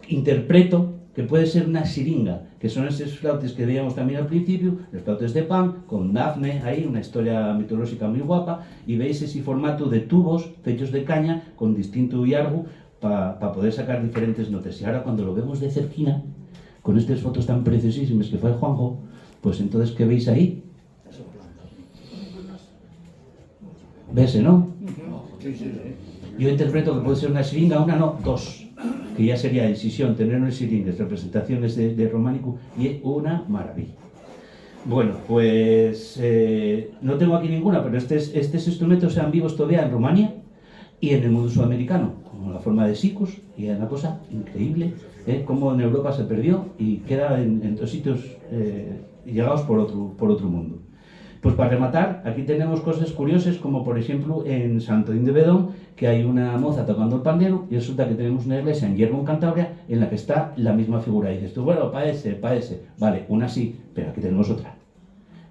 interpreto que puede ser una siringa, que son esos flautes que veíamos también al principio, los flautes de Pan, con Dafne ahí, una historia mitológica muy guapa, y veis ese formato de tubos hechos de caña con distinto yargu para poder sacar diferentes notas. Y ahora cuando lo vemos de cerquina, con estas fotos tan preciosísimas que fue Juanjo, pues entonces, ¿qué veis ahí? ¿Ves, no? Yo interpreto que puede ser una siringa, una no, 2, que ya sería incisión, tener unas siringas, representaciones de románico, y una maravilla. Bueno, pues no tengo aquí ninguna, pero estos instrumentos sean vivos todavía en Rumania y en el mundo sudamericano, con la forma de sicus, y es una cosa increíble, cómo en Europa se perdió y queda en otros sitios llegados por otro mundo. Pues para rematar, aquí tenemos cosas curiosas, como por ejemplo en Santorín de Bedón, que hay una moza tocando el pandero, y resulta que tenemos una iglesia en Hierro, en Cantabria, en la que está la misma figura. Y dices tú, bueno, para ese, vale, una sí, pero aquí tenemos otra.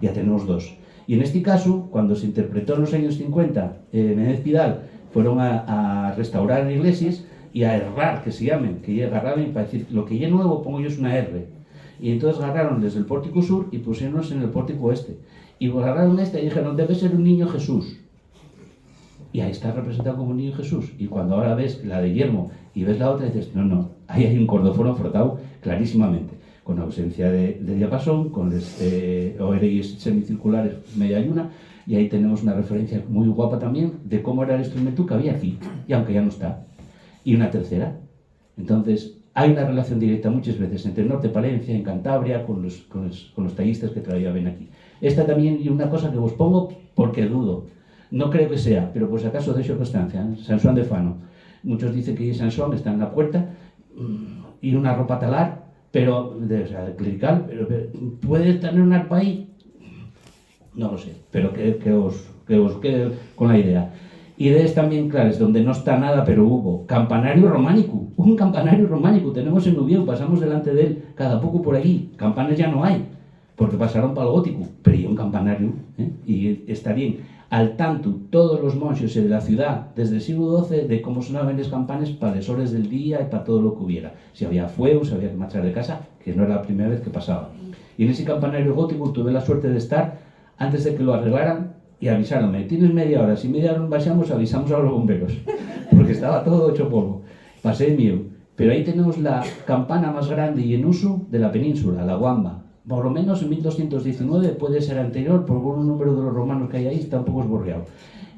Ya tenemos 2. Y en este caso, cuando se interpretó en los años 50, Menéndez Pidal fueron a restaurar iglesias y a errar, que se llamen, que ya agarraban para decir, lo que ya nuevo pongo yo es una R. Y entonces agarraron desde el pórtico sur y pusieron en el pórtico este. Y agarraron este y dijeron, debe ser un niño Jesús. Y ahí está representado como un niño Jesús. Y cuando ahora ves la de Guillermo y ves la otra, dices, no, ahí hay un cordófono frotado clarísimamente, con ausencia de diapasón, con oreillas semicirculares media luna, y ahí tenemos una referencia muy guapa también de cómo era el instrumento que había aquí, y aunque ya no está. Y una tercera. Entonces, hay una relación directa muchas veces entre el norte de Palencia, en Cantabria, con los tallistas que todavía ven aquí. Esta también y una cosa que os pongo porque dudo. No creo que sea, pero por si acaso de constancia, San Xoán de Fano. Muchos dicen que San Xoán está en la puerta y una ropa talar, pero, clerical, pero ¿puede tener un arpa ahí? No lo sé, pero que os quede con la idea. Ideas también claras, donde no está nada, pero hubo campanario románico, un campanario románico, tenemos en Nubieu, pasamos delante de él cada poco por aquí, campanas ya no hay, porque pasaron para el gótico, pero hay un campanario, y está bien. al tanto todos los monxos de la ciudad desde el siglo XII de cómo sonaban las campanas para las horas del día y para todo lo que hubiera. Si había fuego, si había que marchar de casa, que no era la primera vez que pasaba. Y en ese campanario gótico tuve la suerte de estar antes de que lo arreglaran y avisaronme, tienes media hora, si media hora no bajamos, avisamos a los bomberos, porque estaba todo hecho polvo. Pasé miedo. Pero ahí tenemos la campana más grande y en uso de la península, la Guamba. Por lo menos en 1219, puede ser anterior, por un número de los romanos que hay ahí, está un poco esborreado.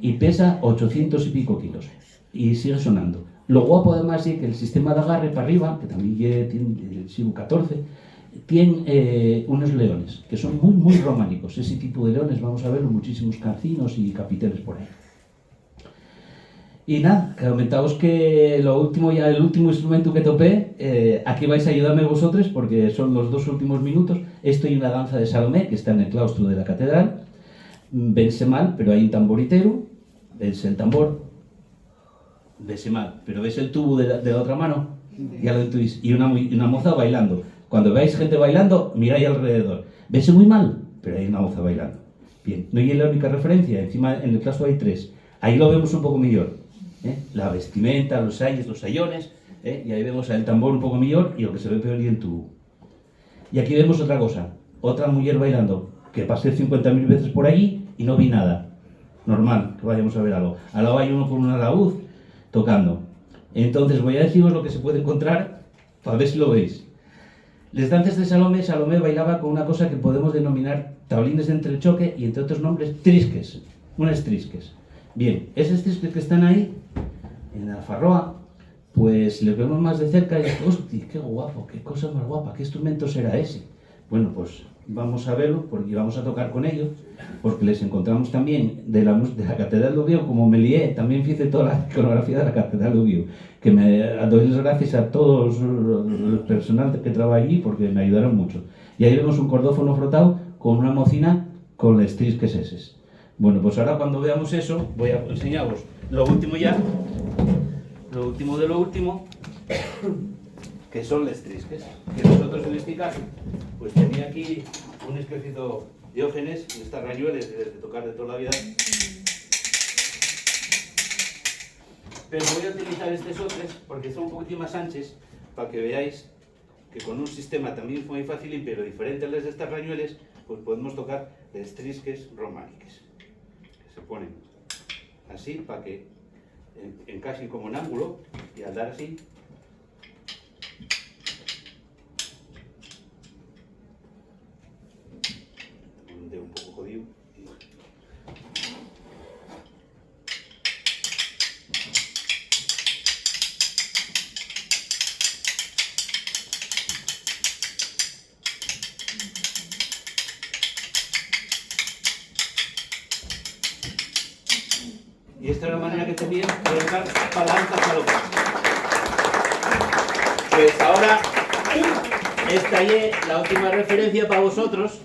Y pesa 800 y pico kilos. Y sigue sonando. Lo guapo además es que el sistema de agarre para arriba, que también tiene el siglo XIV, tiene unos leones, que son muy, muy románicos. Ese tipo de leones vamos a verlo en muchísimos cancinos y capiteles por ahí. Y nada, que comentaos que lo último, ya el último instrumento que topé, aquí vais a ayudarme vosotros porque son los 2 últimos minutos. Esto y una danza de Salomé que está en el claustro de la catedral. Vense mal, pero hay un tamboritero, vense el tambor, vense mal, pero ves el tubo de la otra mano, ya lo intuís, y una moza bailando. Cuando veáis gente bailando, miráis alrededor. Vese muy mal, pero hay una moza bailando. Bien, no hay la única referencia, encima en el claustro hay 3. Ahí lo vemos un poco mejor. La vestimenta, los sayes, los sayones, y ahí vemos el tambor un poco mejor y lo que se ve peor y el tubo. Y aquí vemos otra cosa, otra mujer bailando, que pasé 50.000 veces por allí y no vi nada. Normal, que vayamos a ver algo. Al lado hay uno con un alaúd tocando. Entonces voy a deciros lo que se puede encontrar para ver si lo veis. Les danzas de Salomé, Salomé bailaba con una cosa que podemos denominar tablines de entrechoque y entre otros nombres trisques, unas trisques. Bien, esos trisques que están ahí, en la farroa, pues si los vemos más de cerca y decimos, hostia, qué guapo, qué cosa más guapa, qué instrumento será ese. Bueno, pues vamos a verlo y vamos a tocar con ellos, porque les encontramos también de la Catedral de Ubiu, como me lié, también hice toda la iconografía de la Catedral de Ubiu, que me doy las gracias a todos el personal que trabaja allí, porque me ayudaron mucho. Y ahí vemos un cordófono frotado con una mocina con les trisques eses. Bueno, pues ahora cuando veamos eso, voy a enseñaros lo último ya, lo último de lo último, que son les trisques, que nosotros en este caso, pues tenía aquí un ejército Diógenes, en estas rañuelas de tocar de toda la vida, pero voy a utilizar estos otros porque son un poquitín más anchos, para que veáis que con un sistema también muy fácil, pero diferente a las de estas rañuelas, pues podemos tocar les trisques románicos. Se ponen así para que encajen como un ángulo y al dar así un dedo un poco jodido y esta es la manera que tenía de tocar palanca Salomé. Pues ahora, esta es la última referencia para vosotros.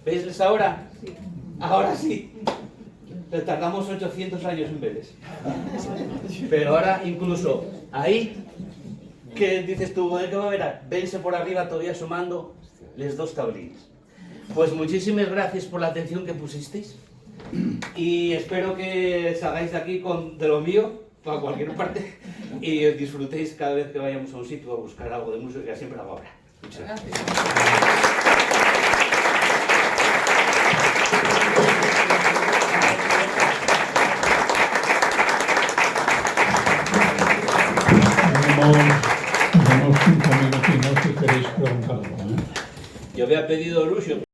¿Veis ahora? Sí. Ahora sí. Pero tardamos 800 años en verles. Pero ahora incluso ahí, ¿qué dices tú? ¿Qué va a ver? Vense por arriba todavía asomando les 2 tablines. Pues muchísimas gracias por la atención que pusisteis. Y espero que salgáis de aquí de lo mío, para cualquier parte, y disfrutéis cada vez que vayamos a un sitio a buscar algo de música, siempre hago ahora. Muchas gracias. Tenemos 5 minutinos si queréis preguntar algo. Yo había pedido Lucio.